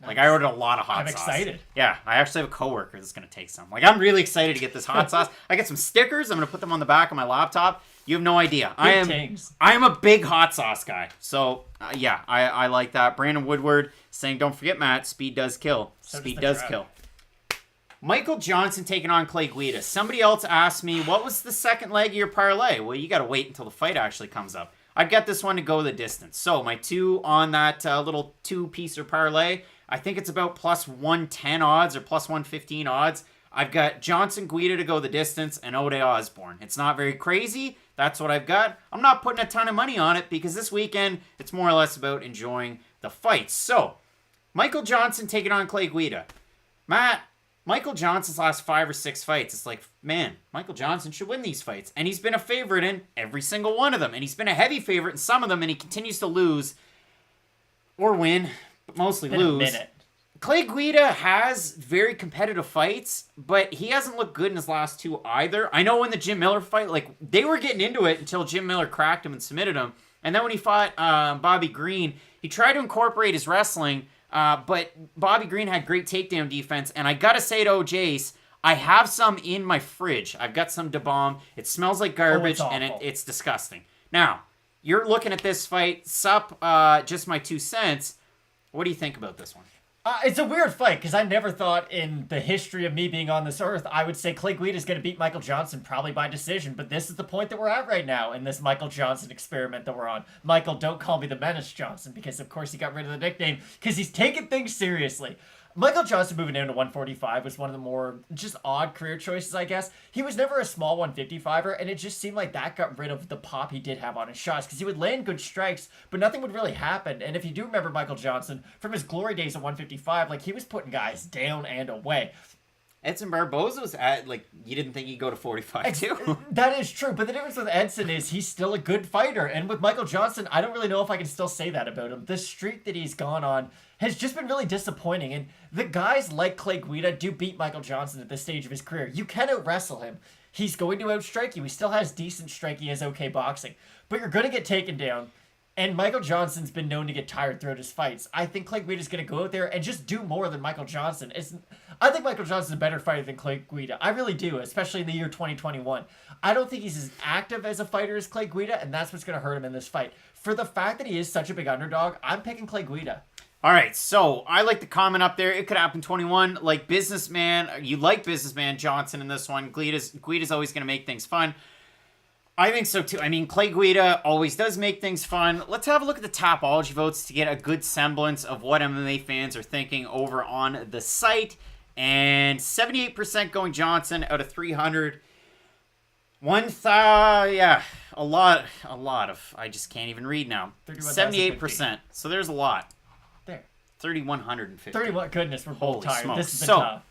Nice. I ordered a lot of hot sauce. I'm excited. Yeah, I actually have a coworker that's going to take some. I'm really excited to get this hot sauce. I got some stickers. I'm going to put them on the back of my laptop. You have no idea. I am a big hot sauce guy. So, yeah, I like that. Brandon Woodward saying, don't forget, Matt, speed does kill. Speed does kill. Michael Johnson taking on Clay Guida. Somebody else asked me, what was the second leg of your parlay? Well, you got to wait until the fight actually comes up. I've got this one to go the distance. So my two on that little two-piecer parlay, I think it's about plus 110 odds or plus 115 odds. I've got Johnson Guida to go the distance and Ode Osbourne. It's not very crazy. That's what I've got. I'm not putting a ton of money on it because this weekend it's more or less about enjoying the fights. So Michael Johnson taking on Clay Guida. Matt, Michael Johnson's last 5 or 6 fights, it's like, man, Michael Johnson should win these fights. And he's been a favorite in every single one of them. And he's been a heavy favorite in some of them, and he continues to lose or win, but mostly lose. Clay Guida has very competitive fights, but he hasn't looked good in his last 2 either. I know in the Jim Miller fight, they were getting into it until Jim Miller cracked him and submitted him. And then when he fought Bobby Green, he tried to incorporate his wrestling, but Bobby Green had great takedown defense, and I gotta say to Jace, I have some in my fridge. I've got some Da Bomb. It smells like garbage, and it's disgusting. Now, you're looking at this fight. Sup, just my 2 cents. What do you think about this one? It's a weird fight because I never thought in the history of me being on this earth I would say Clay Guida is going to beat Michael Johnson probably by decision, but this is the point that we're at right now in this Michael Johnson experiment that we're on. Michael, don't call me the Menace Johnson because of course he got rid of the nickname because he's taking things seriously. Michael Johnson moving down to 145 was one of the more just odd career choices, I guess. He was never a small 155er, and it just seemed like that got rid of the pop he did have on his shots, because he would land good strikes, but nothing would really happen. And if you do remember Michael Johnson, from his glory days at 155, he was putting guys down and away. Edson Barboza was at, you didn't think he'd go to 45 too? That is true, but the difference with Edson is he's still a good fighter. And with Michael Johnson, I don't really know if I can still say that about him. The streak that he's gone on has just been really disappointing. And the guys like Clay Guida do beat Michael Johnson at this stage of his career. You can out-wrestle him. He's going to outstrike you. He still has decent striking. He has okay boxing. But you're going to get taken down. And Michael Johnson's been known to get tired throughout his fights. I think Clay Guida's going to go out there and just do more than Michael Johnson. I think Michael Johnson's a better fighter than Clay Guida. I really do, especially in the year 2021. I don't think he's as active as a fighter as Clay Guida, and that's what's going to hurt him in this fight. For the fact that he is such a big underdog, I'm picking Clay Guida. All right, so I like the comment up there. It could happen 21. Businessman, you like Businessman Johnson in this one. Guida's always going to make things fun. I think so, too. I mean, Clay Guida always does make things fun. Let's have a look at the Tapology votes to get a good semblance of what MMA fans are thinking over on the site. And 78% going Johnson out of 300. A lot of, I just can't even read now. 78%. So there's a lot. There. 3,150. 31, goodness, we're both tired. Smokes. This has been tough.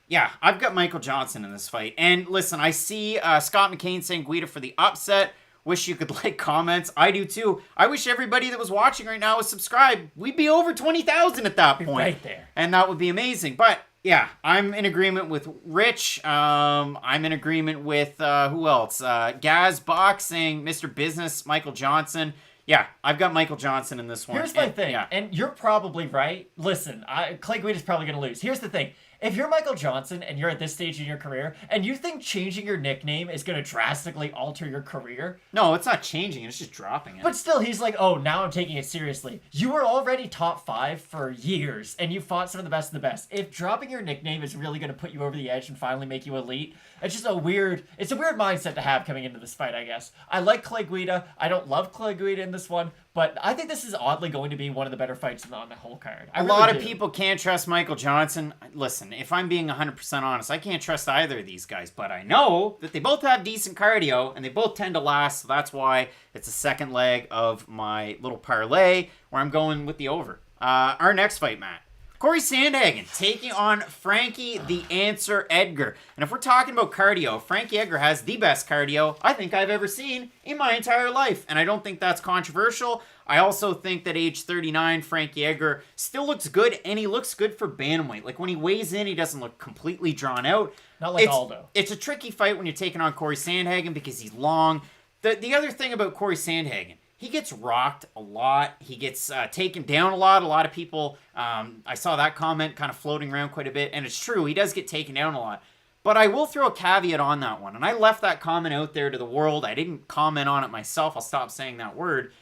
Yeah, I've got Michael Johnson in this fight. And listen, I see Scott McCain saying Guida for the upset. Wish you could like comments. I do too. I wish everybody that was watching right now was subscribed. We'd be over 20,000 at that point. Right there. And that would be amazing. But yeah, I'm in agreement with Rich. I'm in agreement with, who else? Gaz Boxing, Mr. Business, Michael Johnson. Yeah, I've got Michael Johnson in this one. Here's my thing, and you're probably right. Listen, Clay Guida's probably going to lose. Here's the thing. If you're Michael Johnson and you're at this stage in your career and you think changing your nickname is going to drastically alter your career. No, it's not changing. It's just dropping it. But still, he's like, oh, now I'm taking it seriously. You were already top 5 for years and you fought some of the best of the best. If dropping your nickname is really going to put you over the edge and finally make you elite, it's a weird mindset to have coming into this fight, I guess. I like Clay Guida. I don't love Clay Guida in this one, but I think this is oddly going to be one of the better fights on the whole card. A lot of people can't trust Michael Johnson. Listen, if I'm being 100% honest, I can't trust either of these guys, but I know that they both have decent cardio and they both tend to last, so that's why it's the second leg of my little parlay where I'm going with the over. Our next fight, Matt. Corey Sandhagen taking on Frankie the Answer Edgar. And if we're talking about cardio, Frankie Edgar has the best cardio I think I've ever seen in my entire life. And I don't think that's controversial. I also think that age 39, Frankie Edgar still looks good, and he looks good for bantamweight. Like when he weighs in, he doesn't look completely drawn out. Not like Aldo. It's a tricky fight when you're taking on Corey Sandhagen because he's long. The other thing about Corey Sandhagen, he gets rocked a lot. He gets taken down a lot. A lot of people, I saw that comment kind of floating around quite a bit, and it's true. He does get taken down a lot. But I will throw a caveat on that one, and I left that comment out there to the world. I didn't comment on it myself. I'll stop saying that word.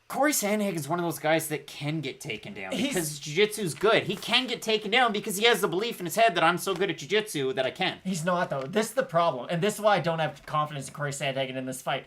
Corey Sandhagen is one of those guys that can get taken down because his jiu-jitsu's good. He can get taken down because he has the belief in his head that I'm so good at jiu-jitsu that I can. He's not, though. This is the problem, and this is why I don't have confidence in Corey Sandhagen in this fight.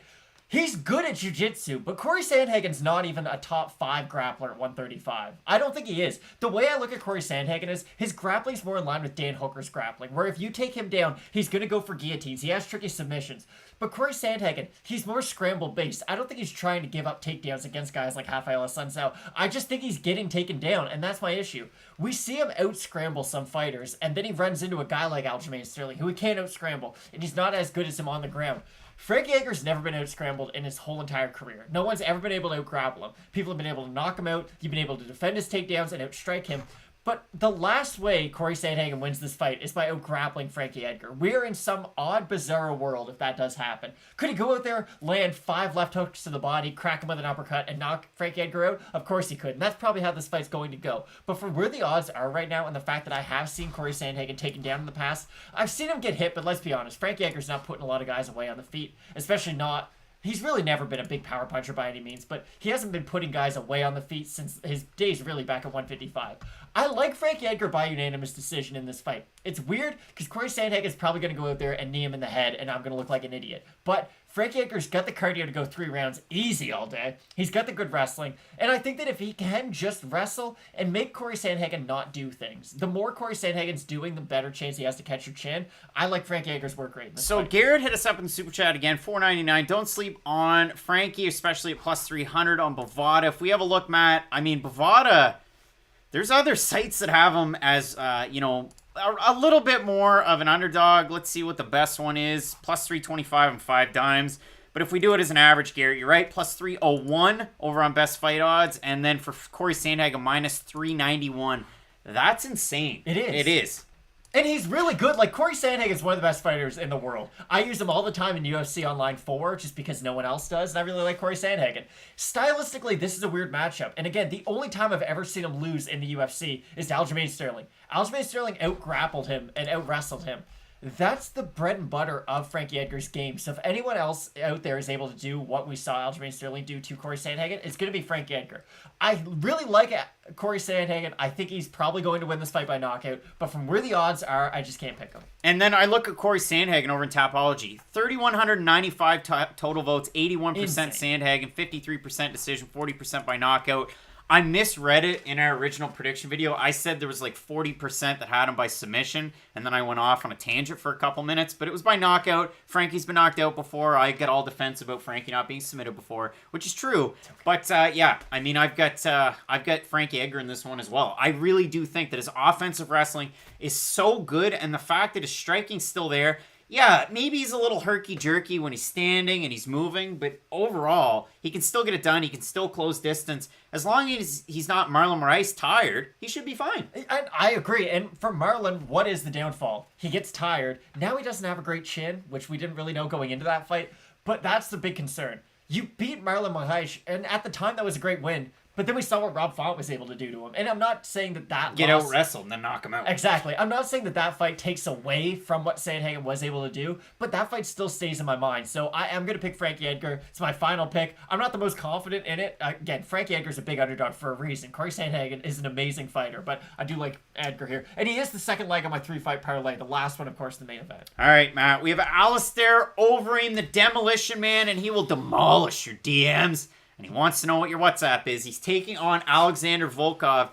He's good at jiu-jitsu, but Corey Sandhagen's not even a top 5 grappler at 135. I don't think he is. The way I look at Corey Sandhagen is his grappling's more in line with Dan Hooker's grappling, where if you take him down, he's going to go for guillotines. He has tricky submissions. But Corey Sandhagen, he's more scramble-based. I don't think he's trying to give up takedowns against guys like Rafael Assunção. I just think he's getting taken down, and that's my issue. We see him out-scramble some fighters, and then he runs into a guy like Aljamain Sterling, who he can't out-scramble, and he's not as good as him on the ground. Frankie Edgar's never been out-scrambled in his whole entire career. No one's ever been able to out-grapple him. People have been able to knock him out. You've been able to defend his takedowns and outstrike him. But the last way Corey Sandhagen wins this fight is by out-grappling Frankie Edgar. We're in some odd, bizarre world if that does happen. Could he go out there, land 5 left hooks to the body, crack him with an uppercut, and knock Frankie Edgar out? Of course he could, and that's probably how this fight's going to go. But for where the odds are right now, and the fact that I have seen Corey Sandhagen taken down in the past, I've seen him get hit, but let's be honest, Frankie Edgar's not putting a lot of guys away on the feet, especially not... He's really never been a big power puncher by any means, but he hasn't been putting guys away on the feet since his days really back at 155. I like Frankie Edgar by unanimous decision in this fight. It's weird because Corey Sandhagen is probably going to go out there and knee him in the head, and I'm going to look like an idiot. But Frankie Edgar's got the cardio to go 3 rounds easy all day. He's got the good wrestling, and I think that if he can just wrestle and make Corey Sandhagen not do things, the more Corey Sandhagen's doing, the better chance he has to catch your chin. I like Frankie Edgar's work rate in this fight. Garrett hit us up in the super chat again, $4.99. Don't sleep on Frankie, especially at plus 300 on Bovada. If we have a look, Matt, I mean, Bovada, there's other sites that have him as, a little bit more of an underdog. Let's see what the best one is. Plus 325 and 5 dimes. But if we do it as an average, Garrett, you're right. Plus 301 over on Best Fight Odds. And then for Corey Sandhagen, minus 391. That's insane. It is. It is. And he's really good. Like, Corey Sandhagen is one of the best fighters in the world. I use him all the time in UFC Online 4 just because no one else does, and I really like Corey Sandhagen. Stylistically, this is a weird matchup. And again, the only time I've ever seen him lose in the UFC is to Aljamain Sterling. Aljamain Sterling out-grappled him and out-wrestled him. That's the bread and butter of Frankie Edgar's game. So if anyone else out there is able to do what we saw Aljamain Sterling do to Corey Sandhagen, it's going to be Frankie Edgar. I really like Corey Sandhagen. I think he's probably going to win this fight by knockout. But from where the odds are, I just can't pick him. And then I look at Corey Sandhagen over in Tapology. 3,195 total votes, 81% insane. Sandhagen, 53% decision, 40% by knockout. I misread it in our original prediction video. I said there was like 40% that had him by submission, and then I went off on a tangent for a couple minutes, but it was by knockout. Frankie's been knocked out before. I get all defensive about Frankie not being submitted before, which is true. Okay. But yeah, I mean, I've got Frankie Edgar in this one as well. I really do think that his offensive wrestling is so good, and the fact that his striking's still there. Yeah, maybe he's a little herky-jerky when he's standing and he's moving, but overall, he can still get it done. He can still close distance. As long as he's not Marlon Moraes tired, he should be fine. I agree. And for Marlon, what is the downfall? He gets tired. Now he doesn't have a great chin, which we didn't really know going into that fight, but that's the big concern. You beat Marlon Moraes, and at the time that was a great win, But then we saw what Rob Font was able to do to him. And I'm not saying that Get loss... out wrestled and then knock him out. Exactly. I'm not saying that fight takes away from what Sandhagen was able to do, but that fight still stays in my mind. So I am going to pick Frankie Edgar. It's my final pick. I'm not the most confident in it. Again, Frankie Edgar's a big underdog for a reason. Corey Sandhagen is an amazing fighter, but I do like Edgar here. And he is the second leg of my 3-fight parlay. The last one, of course, the main event. All right, Matt. We have Alistair Overeem, the Demolition Man, and he will demolish your DMs. And he wants to know what your WhatsApp is. He's taking on Alexander Volkov.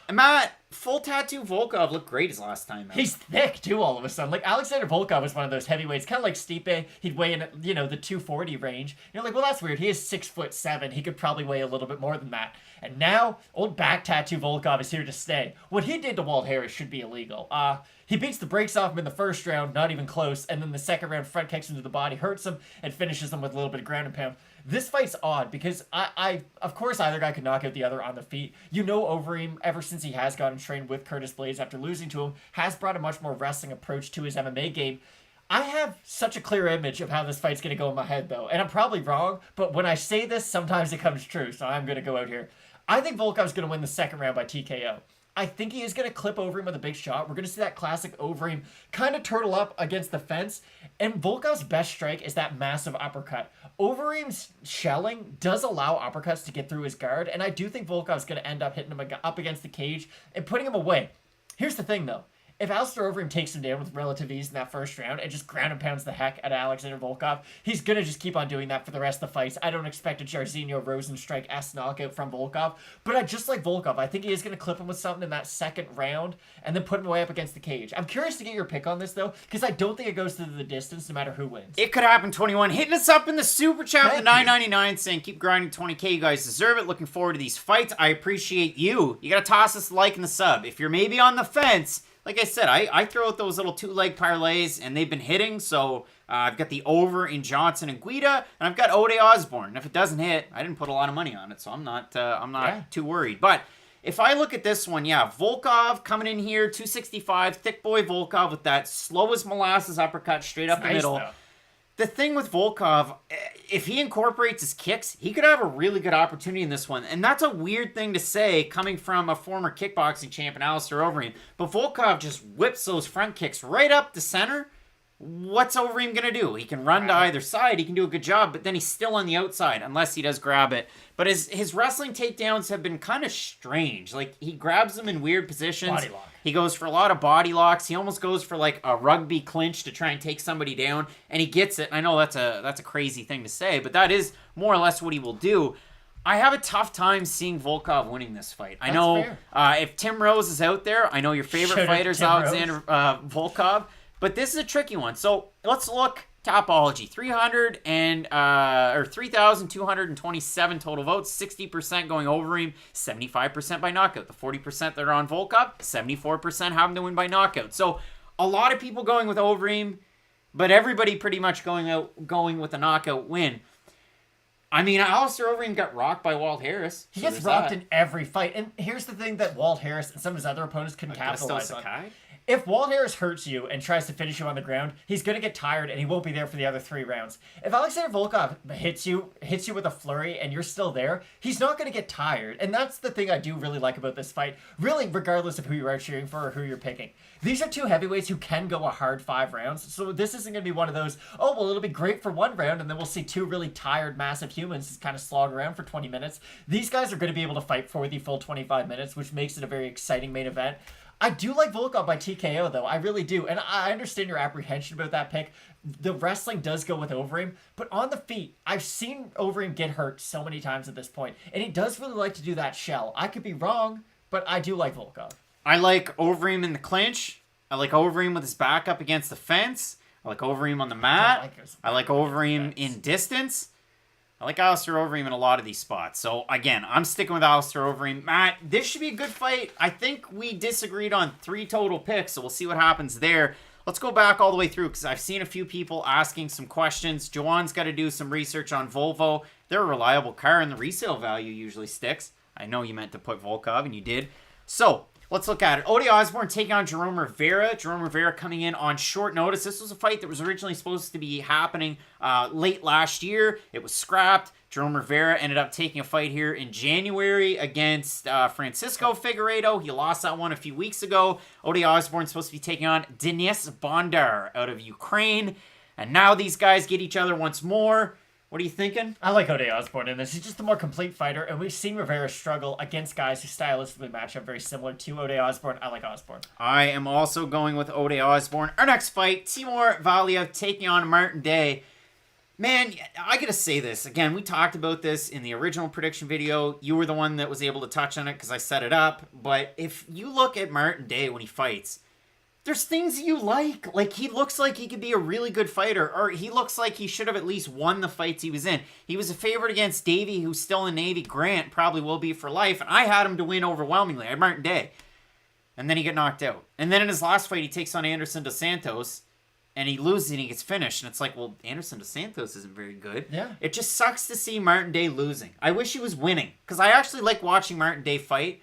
And Matt, full tattoo Volkov looked great his last time out. He's thick, too, all of a sudden. Like, Alexander Volkov was one of those heavyweights, kind of like Stipe. He'd weigh in, the 240 range. You're like, well, that's weird. He is 6'7". He could probably weigh a little bit more than that. And now, old back tattoo Volkov is here to stay. What he did to Walt Harris should be illegal. He beats the brakes off him in the first round, not even close, and then the second round front kicks him to the body, hurts him, and finishes him with a little bit of ground and pound. This fight's odd because I of course either guy could knock out the other on the feet. Overeem, ever since he has gotten trained with Curtis Blaydes after losing to him, has brought a much more wrestling approach to his MMA game. I have such a clear image of how this fight's going to go in my head, though, and I'm probably wrong, but when I say this, sometimes it comes true, so I'm going to go out here. I think Volkov's going to win the second round by TKO. I think he is going to clip Overeem with a big shot. We're going to see that classic Overeem kind of turtle up against the fence. And Volkov's best strike is that massive uppercut. Overeem's shelling does allow uppercuts to get through his guard. And I do think Volkov's going to end up hitting him up against the cage and putting him away. Here's the thing, though. If Alistair Overeem takes him down with relative ease in that first round and just ground and pounds the heck out of Alexander Volkov, he's going to just keep on doing that for the rest of the fights. I don't expect a Jairzinho Rosenstrike-esque knockout from Volkov, but I just like Volkov. I think he is going to clip him with something in that second round and then put him way up against the cage. I'm curious to get your pick on this, though, because I don't think it goes to the distance no matter who wins. It could happen, 21. Hitting us up in the super chat with the $9.99 saying, keep grinding 20K. You guys deserve it. Looking forward to these fights. I appreciate you. You got to toss us a like and the sub. If you're maybe on the fence... Like I said, I throw out those little 2-leg parlays, and they've been hitting. So I've got the over in Johnson and Guida, and I've got Ode Osbourne. And if it doesn't hit, I didn't put a lot of money on it, so I'm not too worried. But if I look at this one, Volkov coming in here, 265, thick boy Volkov with that slow as molasses uppercut straight up the middle. Though. The thing with Volkov, if he incorporates his kicks, he could have a really good opportunity in this one. And that's a weird thing to say coming from a former kickboxing champion, Alistair Overeem. But Volkov just whips those front kicks right up the center. What's Overeem going to do? He can run to either side. He can do a good job, but then he's still on the outside unless he does grab it. But his wrestling takedowns have been kind of strange. Like, he grabs them in weird positions. Body lock. He goes for a lot of body locks. He almost goes for like a rugby clinch to try and take somebody down, and he gets it. I know that's a crazy thing to say, but that is more or less what he will do. I have a tough time seeing Volkov winning this fight. I know if Tim Rose is out there, I know your favorite fighter is Alexander Volkov, but this is a tricky one. So let's look. Topology, 3,227 total votes, 60% going Overeem, 75% by knockout. The 40% that are on Volkov, 74% have him to win by knockout. So a lot of people going with Overeem, but everybody pretty much going with a knockout win. I mean, Alistair Overeem got rocked by Walt Harris. He gets rocked in every fight. And here's the thing that Walt Harris and some of his other opponents couldn't capitalize on. If Walt Harris hurts you and tries to finish you on the ground, he's going to get tired and he won't be there for the other 3 rounds. If Alexander Volkov hits you with a flurry and you're still there, he's not going to get tired. And that's the thing I do really like about this fight, really regardless of who you are cheering for or who you're picking. These are 2 heavyweights who can go a hard 5 rounds, so this isn't going to be one of those, oh, well, it'll be great for 1 round and then we'll see 2 really tired, massive humans kind of slog around for 20 minutes. These guys are going to be able to fight for the full 25 minutes, which makes it a very exciting main event. I do like Volkov by TKO, though. I really do. And I understand your apprehension about that pick. The wrestling does go with Overeem. But on the feet, I've seen Overeem get hurt so many times at this point. And he does really like to do that shell. I could be wrong, but I do like Volkov. I like Overeem in the clinch. I like Overeem with his back up against the fence. I like Overeem on the mat. I like Overeem in distance. I like Alistair Overeem in a lot of these spots. So, again, I'm sticking with Alistair Overeem. Matt, this should be a good fight. I think we disagreed on 3 total picks, so we'll see what happens there. Let's go back all the way through, because I've seen a few people asking some questions. Joanne's got to do some research on Volvo. They're a reliable car, and the resale value usually sticks. I know you meant to put Volkov, and you did. So, let's look at it. Ode Osbourne taking on Jerome Rivera. Jerome Rivera coming in on short notice. This was a fight that was originally supposed to be happening late last year. It was scrapped. Jerome Rivera ended up taking a fight here in January against Francisco Figueiredo. He lost that one a few weeks ago. Osbourne supposed to be taking on Denis Bondar out of Ukraine. And now these guys get each other once more. What are you thinking? I like Osbourne in this. He's just a more complete fighter, and we've seen Rivera struggle against guys who stylistically match up very similar to Osbourne. I like Osbourne. I am also going with Osbourne. Our next fight, Timur Valiev taking on Martin Day. Man, I gotta say this. Again, we talked about this in the original prediction video. You were the one that was able to touch on it because I set it up. But if you look at Martin Day when he fights, there's things you like. Like, he looks like he could be a really good fighter, or he looks like he should have at least won the fights he was in. He was a favorite against Davey, who's still in Navy. Grant probably will be for life, and I had him to win overwhelmingly. I had Martin Day. And then he got knocked out. And then in his last fight, he takes on Anderson dos Santos, and he loses and he gets finished. And it's like, well, Anderson dos Santos isn't very good. Yeah. It just sucks to see Martin Day losing. I wish he was winning, because I actually like watching Martin Day fight.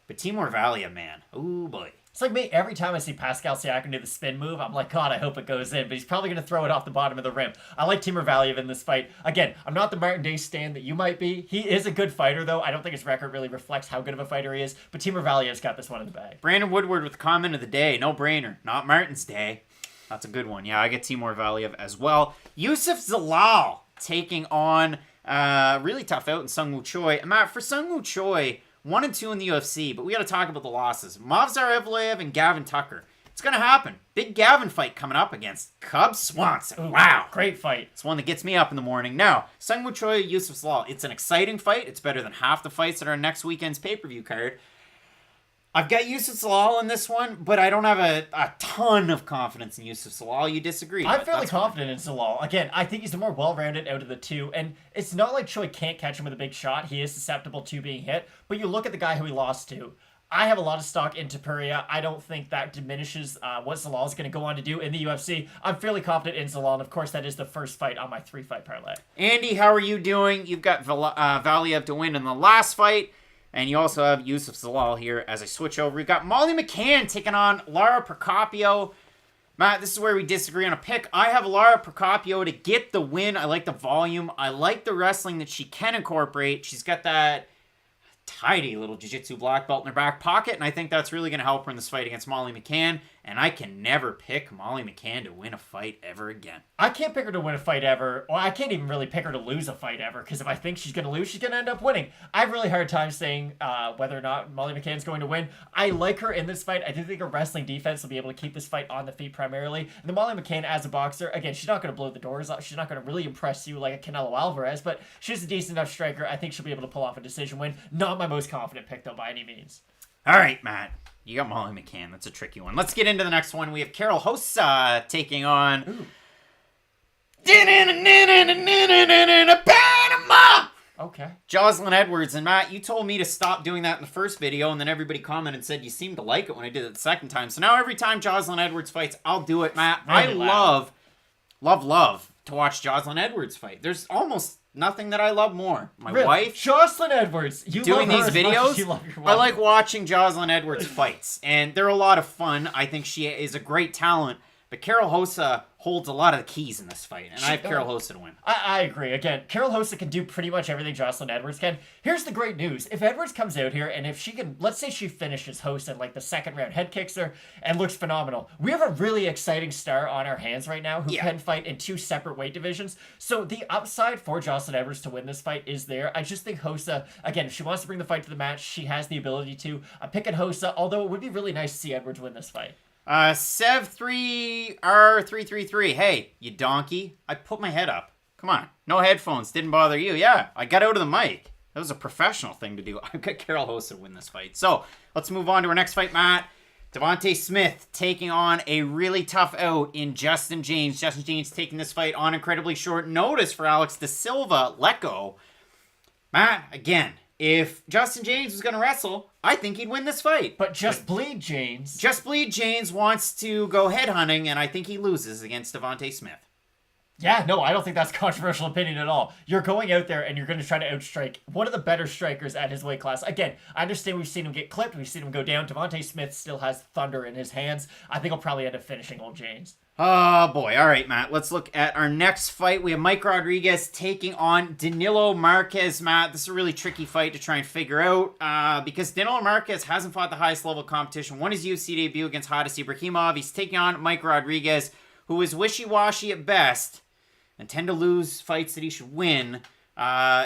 But Timur Valiev, man. Oh, boy. It's like me, every time I see Pascal Siakam do the spin move, I'm like, God, I hope it goes in, but he's probably going to throw it off the bottom of the rim. I like Timur Valiev in this fight. Again, I'm not the Martin Day stan that you might be. He is a good fighter, though. I don't think his record really reflects how good of a fighter he is, but Timur Valiev's got this one in the bag. Brandon Woodward with the comment of the day. No brainer. Not Martin's Day. That's a good one. Yeah, I get Timur Valiev as well. Youssef Zalal taking on really tough out in Seung Choi. Matt, for Seung Choi, 1-2 in the UFC, but we got to talk about the losses. Movsar Evloev and Gavin Tucker. It's going to happen. Big Gavin fight coming up against Cub Swanson. Ooh, wow. Great fight. It's one that gets me up in the morning. Now, Seung Choi, Youssef Zalal. It's an exciting fight. It's better than half the fights that are next weekend's pay-per-view card. I've got Youssef Zalal in this one, but I don't have a ton of confidence in Youssef Zalal. You disagree. I'm fairly confident in Zalal. Again, I think he's the more well-rounded out of the two, and it's not like Choi can't catch him with a big shot. He is susceptible to being hit, but you look at the guy who he lost to. I have a lot of stock in Topuria. I don't think that diminishes what Zalal is going to go on to do in the UFC. I'm fairly confident in Zalal, and of course, that is the first fight on my 3-fight parlay. Andy, how are you doing? You've got Valiev to win in the last fight. And you also have Youssef Zalal here as I switch over. We've got Molly McCann taking on Lara Procopio. Matt, this is where we disagree on a pick. I have Lara Procopio to get the win. I like the volume. I like the wrestling that she can incorporate. She's got that tidy little jiu-jitsu black belt in her back pocket, and I think that's really going to help her in this fight against Molly McCann. And I can never pick Molly McCann to win a fight ever again. I can't pick her to win a fight ever. Well, I can't even really pick her to lose a fight ever, because if I think she's going to lose, she's going to end up winning. I have a really hard time saying whether or not Molly McCann's going to win. I like her in this fight. I do think her wrestling defense will be able to keep this fight on the feet primarily. And then Molly McCann as a boxer, again, she's not going to blow the doors out. She's not going to really impress you like a Canelo Alvarez, but she's a decent enough striker. I think she'll be able to pull off a decision win. Not my most confident pick, though, by any means. All right, Matt. You got Molly McCann. That's a tricky one. Let's get into the next one. We have Karol Hosa taking on Panama. Okay. Joselyne Edwards. And Matt, you told me to stop doing that in the first video, and then everybody commented and said you seemed to like it when I did it the second time. So now every time Joselyne Edwards fights, I'll do it, Matt. Really I love to watch Joselyne Edwards fight. There's almost nothing that I love more. My wife. Joselyne Edwards. You doing love her these as much videos. as you love your wife. I like watching Joselyne Edwards fights, and they're a lot of fun. I think she is a great talent, but Karol Hosa holds a lot of the keys in this fight, and I have Karol Hosa to win. I agree. Again, Karol Hosa can do pretty much everything Joselyne Edwards can. Here's the great news. If Edwards comes out here, and if she can, let's say she finishes Hosa in like the second round, head kicks her, and looks phenomenal. We have a really exciting star on our hands right now who can fight in 2 separate weight divisions. So the upside for Joselyne Edwards to win this fight is there. I just think Hosa, again, if she wants to bring the fight to the match, she has the ability to. I'm picking Hosa, although it would be really nice to see Edwards win this fight. Sev3R333. Hey, you donkey. I put my head up. Come on. No headphones. Didn't bother you. Yeah, I got out of the mic. That was a professional thing to do. I've got Karol Hosa to win this fight. So, let's move on to our next fight, Matt. Devonte Smith taking on a really tough out in Justin Jaynes. Justin Jaynes taking this fight on incredibly short notice for Alex De Silva. Let go. Matt, again, if Justin Jaynes was going to wrestle, I think he'd win this fight. But Bleed Jaynes wants to go headhunting, and I think he loses against Devonte Smith. Yeah, no, I don't think that's a controversial opinion at all. You're going out there and you're going to try to outstrike one of the better strikers at his weight class. Again, I understand we've seen him get clipped. We've seen him go down. Devonte Smith still has thunder in his hands. I think he'll probably end up finishing old Jaynes. Oh, boy. All right, Matt. Let's look at our next fight. We have Mike Rodriguez taking on Danilo Marques, Matt. This is a really tricky fight to try and figure out because Danilo Marques hasn't fought the highest level of competition. Won his UFC debut against Hadis Ibrahimov. He's taking on Mike Rodriguez, who is wishy-washy at best and tend to lose fights that he should win.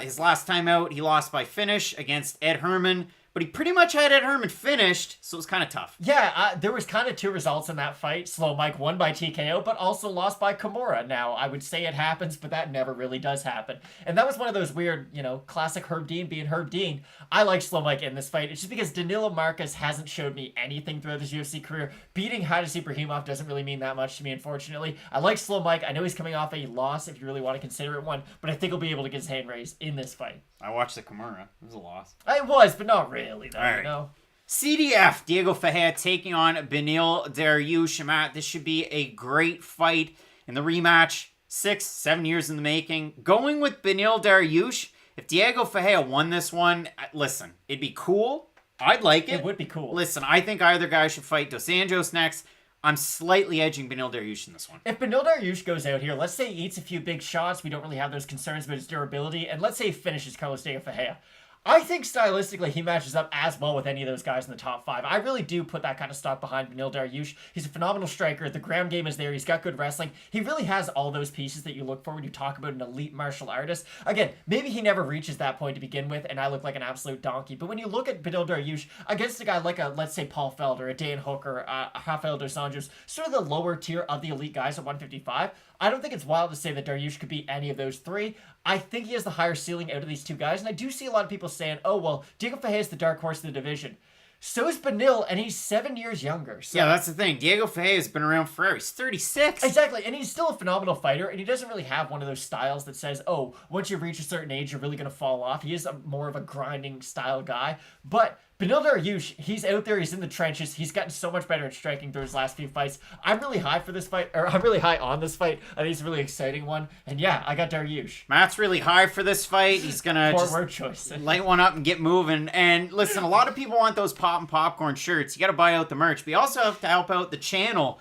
His last time out, he lost by finish against Ed Herman. But he pretty much had Ed Herman finished, so it was kind of tough. Yeah, there was kind of two results in that fight. Slow Mike won by TKO, but also lost by Kimura. Now, I would say it happens, but that never really does happen. And that was one of those weird, classic Herb Dean being Herb Dean. I like Slow Mike in this fight. It's just because Danilo Marques hasn't showed me anything throughout his UFC career. Beating Hadis Ibrahimov doesn't really mean that much to me, unfortunately. I like Slow Mike. I know he's coming off a loss, if you really want to consider it one, but I think he'll be able to get his hand raised in this fight. I watched the Kimura. It was a loss. It was, but not really, though, All right. CDF, Diego Ferreira taking on Beneil Dariush. Matt, this should be a great fight in the rematch. 6-7 years in the making. Going with Beneil Dariush, if Diego Ferreira won this one, listen, it'd be cool. I'd like it. It would be cool. Listen, I think either guy should fight Dos Anjos next. I'm slightly edging Beneil Dariush in this one. If Beneil Dariush goes out here, let's say he eats a few big shots, we don't really have those concerns about his durability, and let's say he finishes Carlos Diego Ferreira. I think stylistically he matches up as well with any of those guys in the top 5. I really do put that kind of stock behind Beneil Dariush. He's a phenomenal striker. The ground game is there. He's got good wrestling. He really has all those pieces that you look for when you talk about an elite martial artist. Again, maybe he never reaches that point to begin with, and I look like an absolute donkey. But when you look at Beneil Dariush against a guy like let's say, Paul Felder, a Dan Hooker, a Rafael Dos Anjos, sort of the lower tier of the elite guys at 155, I don't think it's wild to say that Dariush could beat any of those three. I think he has the higher ceiling out of these two guys, and I do see a lot of people saying, oh, well, Diego Ferreira is the dark horse of the division. So is Beneil, and he's 7 years younger. So. Yeah, that's the thing. Diego Ferreira has been around forever. He's 36. Exactly, and he's still a phenomenal fighter, and he doesn't really have one of those styles that says, oh, once you reach a certain age, you're really going to fall off. He is more of a grinding style guy, but Beneil Dariush, he's out there, he's in the trenches, he's gotten so much better at striking through his last few fights. I'm really high for this fight, or I'm really high on this fight. I think it's a really exciting one, and yeah, I got Dariush. Matt's really high for this fight. He's gonna Poor just word choice. light one up and get moving. And listen, a lot of people want those pop and popcorn shirts. You gotta buy out the merch, but you also have to help out the channel.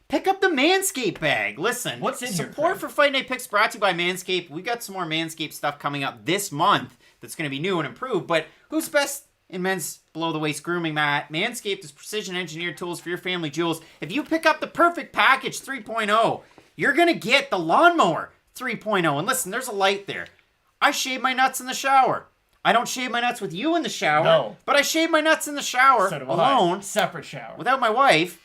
Pick up the Manscaped bag. Listen, what's in here? Support for Fight Night Picks brought to you by Manscaped. We got some more Manscaped stuff coming up this month that's gonna be new and improved. But who's best in men's below-the-waist grooming, Matt? Manscaped is precision-engineered tools for your family jewels. If you pick up the Perfect Package 3.0, you're going to get the Lawnmower 3.0. And listen, there's a light there. I shave my nuts in the shower. I don't shave my nuts with you in the shower, no. But I shave my nuts in the shower alone. Separate shower. Without my wife.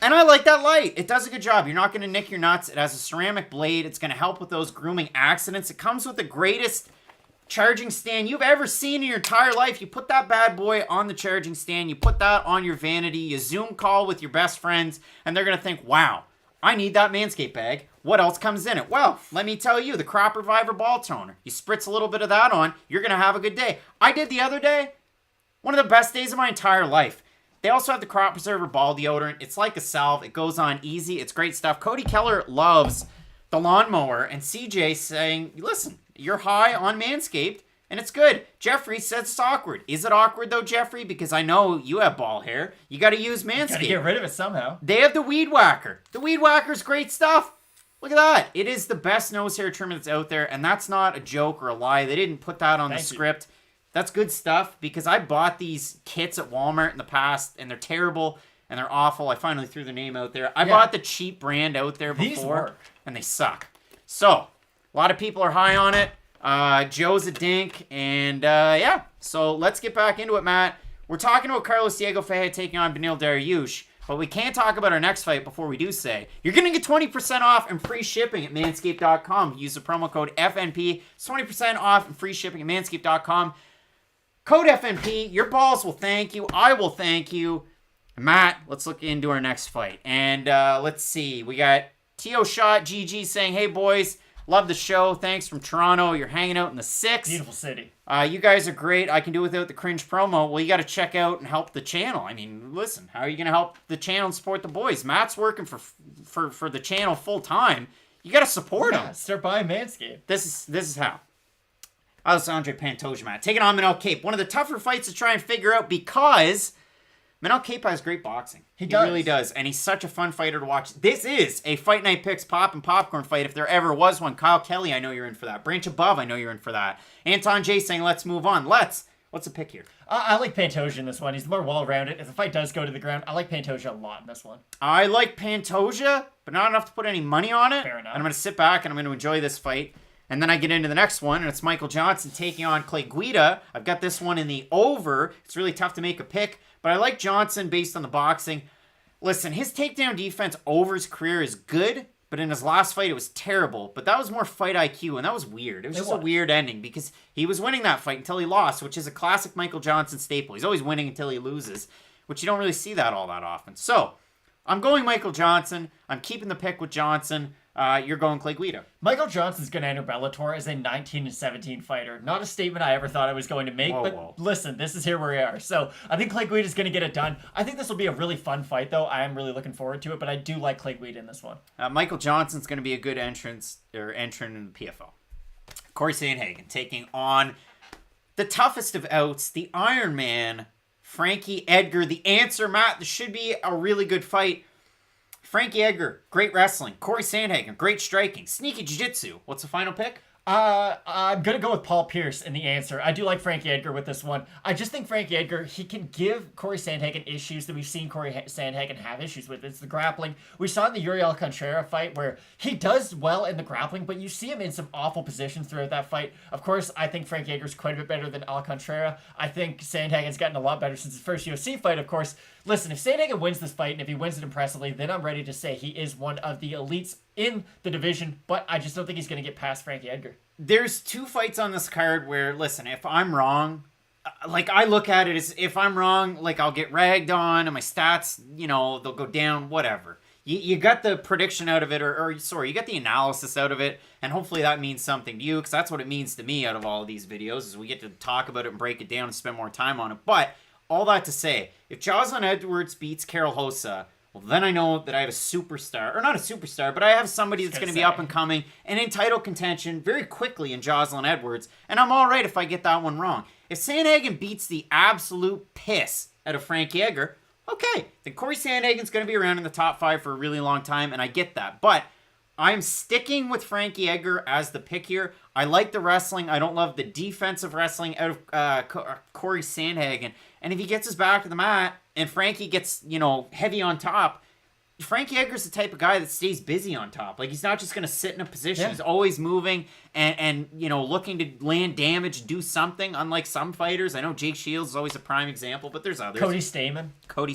And I like that light. It does a good job. You're not going to nick your nuts. It has a ceramic blade. It's going to help with those grooming accidents. It comes with the greatest charging stand you've ever seen in your entire life. You put that bad boy on the charging stand, you put that on your vanity, you Zoom call with your best friends, and they're going to think, wow, I need that Manscaped bag. What else comes in it? Well, let me tell you, the Crop Reviver Ball Toner. You spritz a little bit of that on, you're going to have a good day. I did the other day. One of the best days of my entire life. They also have the Crop Preserver Ball Deodorant. It's like a salve. It goes on easy. It's great stuff. Cody Keller loves the Lawnmower, and CJ saying, listen, you're high on Manscaped, and it's good. Jeffrey says it's awkward. Is it awkward, though, Jeffrey? Because I know you have ball hair. You got to use Manscaped. Got to get rid of it somehow. They have the Weed Whacker. The Weed Whacker's great stuff. Look at that. It is the best nose hair trimmer that's out there, and that's not a joke or a lie. They didn't put that on the script. That's good stuff, because I bought these kits at Walmart in the past, and they're terrible, and they're awful. I finally threw the name out there. I bought the cheap brand out there before, and they suck. So, a lot of people are high on it. Joe's a dink, and yeah. So let's get back into it, Matt. We're talking about Carlos Diego Ferreira taking on Beneil Dariush, but we can't talk about our next fight before we do say you're going to get 20% off and free shipping at manscaped.com. Use the promo code FNP. It's 20% off and free shipping at manscaped.com. Code FNP. Your balls will thank you. I will thank you. Matt, let's look into our next fight. And let's see. We got T.O. Shot GG saying, hey, boys. Love the show. Thanks from Toronto. You're hanging out in the 6. Beautiful city. You guys are great. I can do without the cringe promo. Well, you got to check out and help the channel. I mean, listen, how are you going to help the channel and support the boys? Matt's working for the channel full time. You got to support him. Start buying Manscaped. This is how. Alexandre Pantoja, Matt. Taking on Beneil Cape. One of the tougher fights to try and figure out because Beneil Cape has great boxing. He really does. And he's such a fun fighter to watch. This is a Fight Night Picks pop and popcorn fight if there ever was one. Kyle Kelly, I know you're in for that. Branch Above, I know you're in for that. Anton J saying, let's move on. What's the pick here? I like Pantoja in this one. He's more well-rounded. If the fight does go to the ground, I like Pantoja a lot in this one. I like Pantoja, but not enough to put any money on it. Fair enough. And I'm going to sit back and I'm going to enjoy this fight. And then I get into the next one, and it's Michael Johnson taking on Clay Guida. I've got this one in the over. It's really tough to make a pick, but I like Johnson based on the boxing. Listen, his takedown defense over his career is good, but in his last fight, it was terrible. But that was more fight IQ, and that was weird. It was just a weird ending because he was winning that fight until he lost, which is a classic Michael Johnson staple. He's always winning until he loses, which you don't really see that all that often. So, I'm going Michael Johnson. I'm keeping the pick with Johnson. You're going Clay Guida. Michael Johnson's going to enter Bellator as a 19-17 fighter. Not a statement I ever thought I was going to make, listen, this is here where we are. So I think Clay Guida's going to get it done. I think this will be a really fun fight, though. I am really looking forward to it, but I do like Clay Guida in this one. Michael Johnson's going to be a good entrant in the PFL. Corey Sandhagen taking on the toughest of outs, the Iron Man, Frankie Edgar. The answer, Matt, this should be a really good fight. Frankie Edgar, great wrestling. Corey Sandhagen, great striking. Sneaky jiu-jitsu. What's the final pick? I'm going to go with Paul Pierce in the answer. I do like Frankie Edgar with this one. I just think Frankie Edgar, he can give Corey Sandhagen issues that we've seen Corey Sandhagen have issues with. It's the grappling. We saw in the Yuri Alcantara fight where he does well in the grappling, but you see him in some awful positions throughout that fight. Of course, I think Frankie Edgar's quite a bit better than Alcantara. I think Sandhagen's gotten a lot better since his first UFC fight, of course. Listen, if Sandhagen wins this fight, and if he wins it impressively, then I'm ready to say he is one of the elites in the division, but I just don't think he's going to get past Frankie Edgar. There's two fights on this card where, listen, if I'm wrong, like I look at it as if I'm wrong, like I'll get ragged on and my stats, they'll go down, whatever. You got the prediction out of it, you got the analysis out of it, and hopefully that means something to you, because that's what it means to me out of all of these videos, is we get to talk about it and break it down and spend more time on it. But all that to say, if Joselyne Edwards beats Karol Hosa, well, then I know that I have a superstar, or not a superstar, but I have somebody that's going to be up and coming and in title contention very quickly in Joselyne Edwards, and I'm all right if I get that one wrong. If Sandhagen beats the absolute piss out of Frankie Edgar, okay, then Corey Sandhagen's going to be around in the top 5 for a really long time, and I get that. But I'm sticking with Frankie Edgar as the pick here. I like the wrestling. I don't love the defensive wrestling out of Corey Sandhagen. And if he gets his back to the mat and Frankie gets, heavy on top, Frankie Edgar's the type of guy that stays busy on top. Like, he's not just going to sit in a position. Yeah. He's always moving and looking to land damage, do something, unlike some fighters. I know Jake Shields is always a prime example, but there's others. Cody Stamann. Call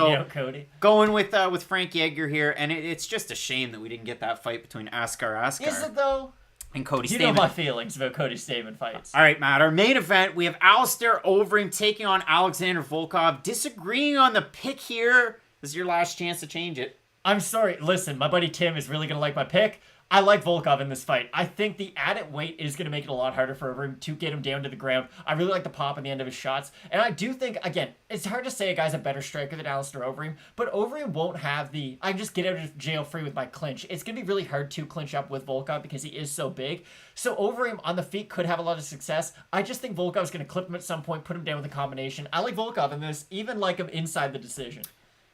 me out, Cody. Going with Frankie Edgar here, and it's just a shame that we didn't get that fight between Askar. Is it, though? And Cody Stamann. You know my feelings about Cody Stamann fights. All right, Matt. Our main event, we have Alistair Overeem taking on Alexander Volkov. Disagreeing on the pick here. This is your last chance to change it. I'm sorry. Listen, my buddy Tim is really going to like my pick. I like Volkov in this fight. I think the added weight is going to make it a lot harder for Overeem to get him down to the ground. I really like the pop in the end of his shots. And I do think, again, it's hard to say a guy's a better striker than Alistair Overeem, but Overeem won't have I can just get out of jail free with my clinch. It's going to be really hard to clinch up with Volkov because he is so big. So Overeem on the feet could have a lot of success. I just think Volkov's going to clip him at some point, put him down with a combination. I like Volkov in this, even like him inside the decision.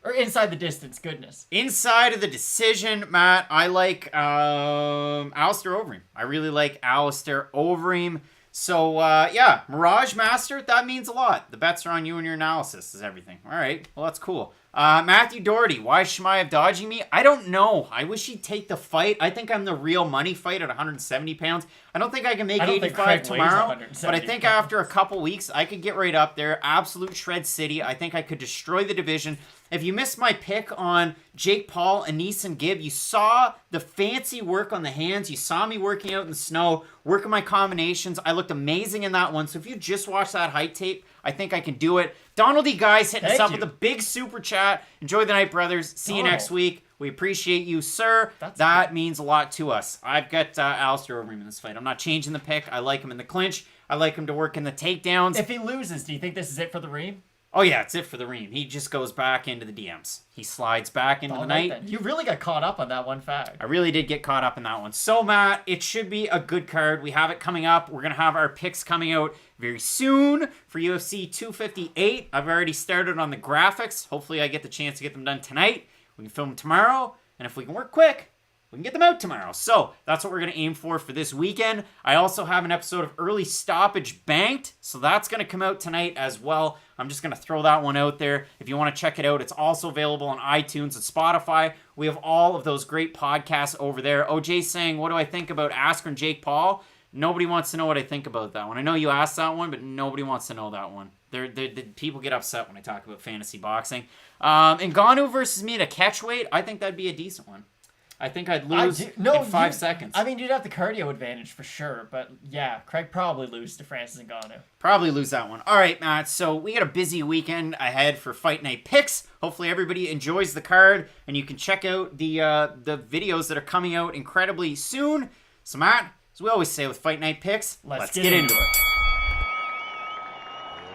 Or inside the distance, goodness. Inside of the decision, Matt, I like Alistair Overeem. I really like Alistair Overeem. So, Mirage Master, that means a lot. The bets are on you and your analysis is everything. All right, well, that's cool. Matthew Doherty, why is Chimaev dodging me? I don't know. I wish he'd take the fight. I think I'm the real money fight at 170 pounds. I don't think I can make 85 tomorrow, but I think after a couple weeks, I could get right up there. Absolute Shred City. I think I could destroy the division. If you missed my pick on Jake Paul and Neeson Gibb, you saw the fancy work on the hands. You saw me working out in the snow, working my combinations. I looked amazing in that one. So if you just watch that height tape, I think I can do it. Donald D. Guys hitting us up with a big super chat. Enjoy the night, brothers. See you next week. We appreciate you, sir. That means a lot to us. I've got Alistair Overeem in this fight. I'm not changing the pick. I like him in the clinch. I like him to work in the takedowns. If he loses, do you think this is it for the Reem? Oh, yeah, it's it for the Reem. He just goes back into the DMs. He slides back into the night. Then. You really got caught up on that one fact. I really did get caught up in that one. So, Matt, it should be a good card. We have it coming up. We're going to have our picks coming out very soon for UFC 258. I've already started on the graphics. Hopefully, I get the chance to get them done tonight. We can film them tomorrow. And if we can work quick, we can get them out tomorrow. So that's what we're going to aim for this weekend. I also have an episode of Early Stoppage banked, so that's going to come out tonight as well. I'm just going to throw that one out there. If you want to check it out, it's also available on iTunes and Spotify. We have all of those great podcasts over there. OJ saying, what do I think about Askren and Jake Paul? Nobody wants to know what I think about that one. I know you asked that one, but nobody wants to know that one. People get upset when I talk about fantasy boxing. Ngannou versus me at a catchweight, I think that'd be a decent one. I think I'd lose in 5 seconds. I mean, you'd have the cardio advantage for sure, but yeah, Craig probably lose to Francis Ngannou. Probably lose that one. All right, Matt, so we got a busy weekend ahead for Fight Night picks. Hopefully everybody enjoys the card, and you can check out the videos that are coming out incredibly soon. So, Matt, as we always say with Fight Night picks, let's get into it.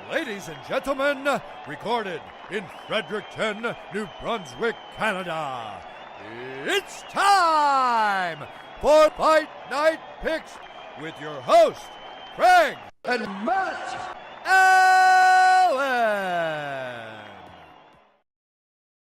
Ladies and gentlemen, recorded in Fredericton, New Brunswick, Canada. It's time for Fight Night Picks with your host, Craig and Matt Allen.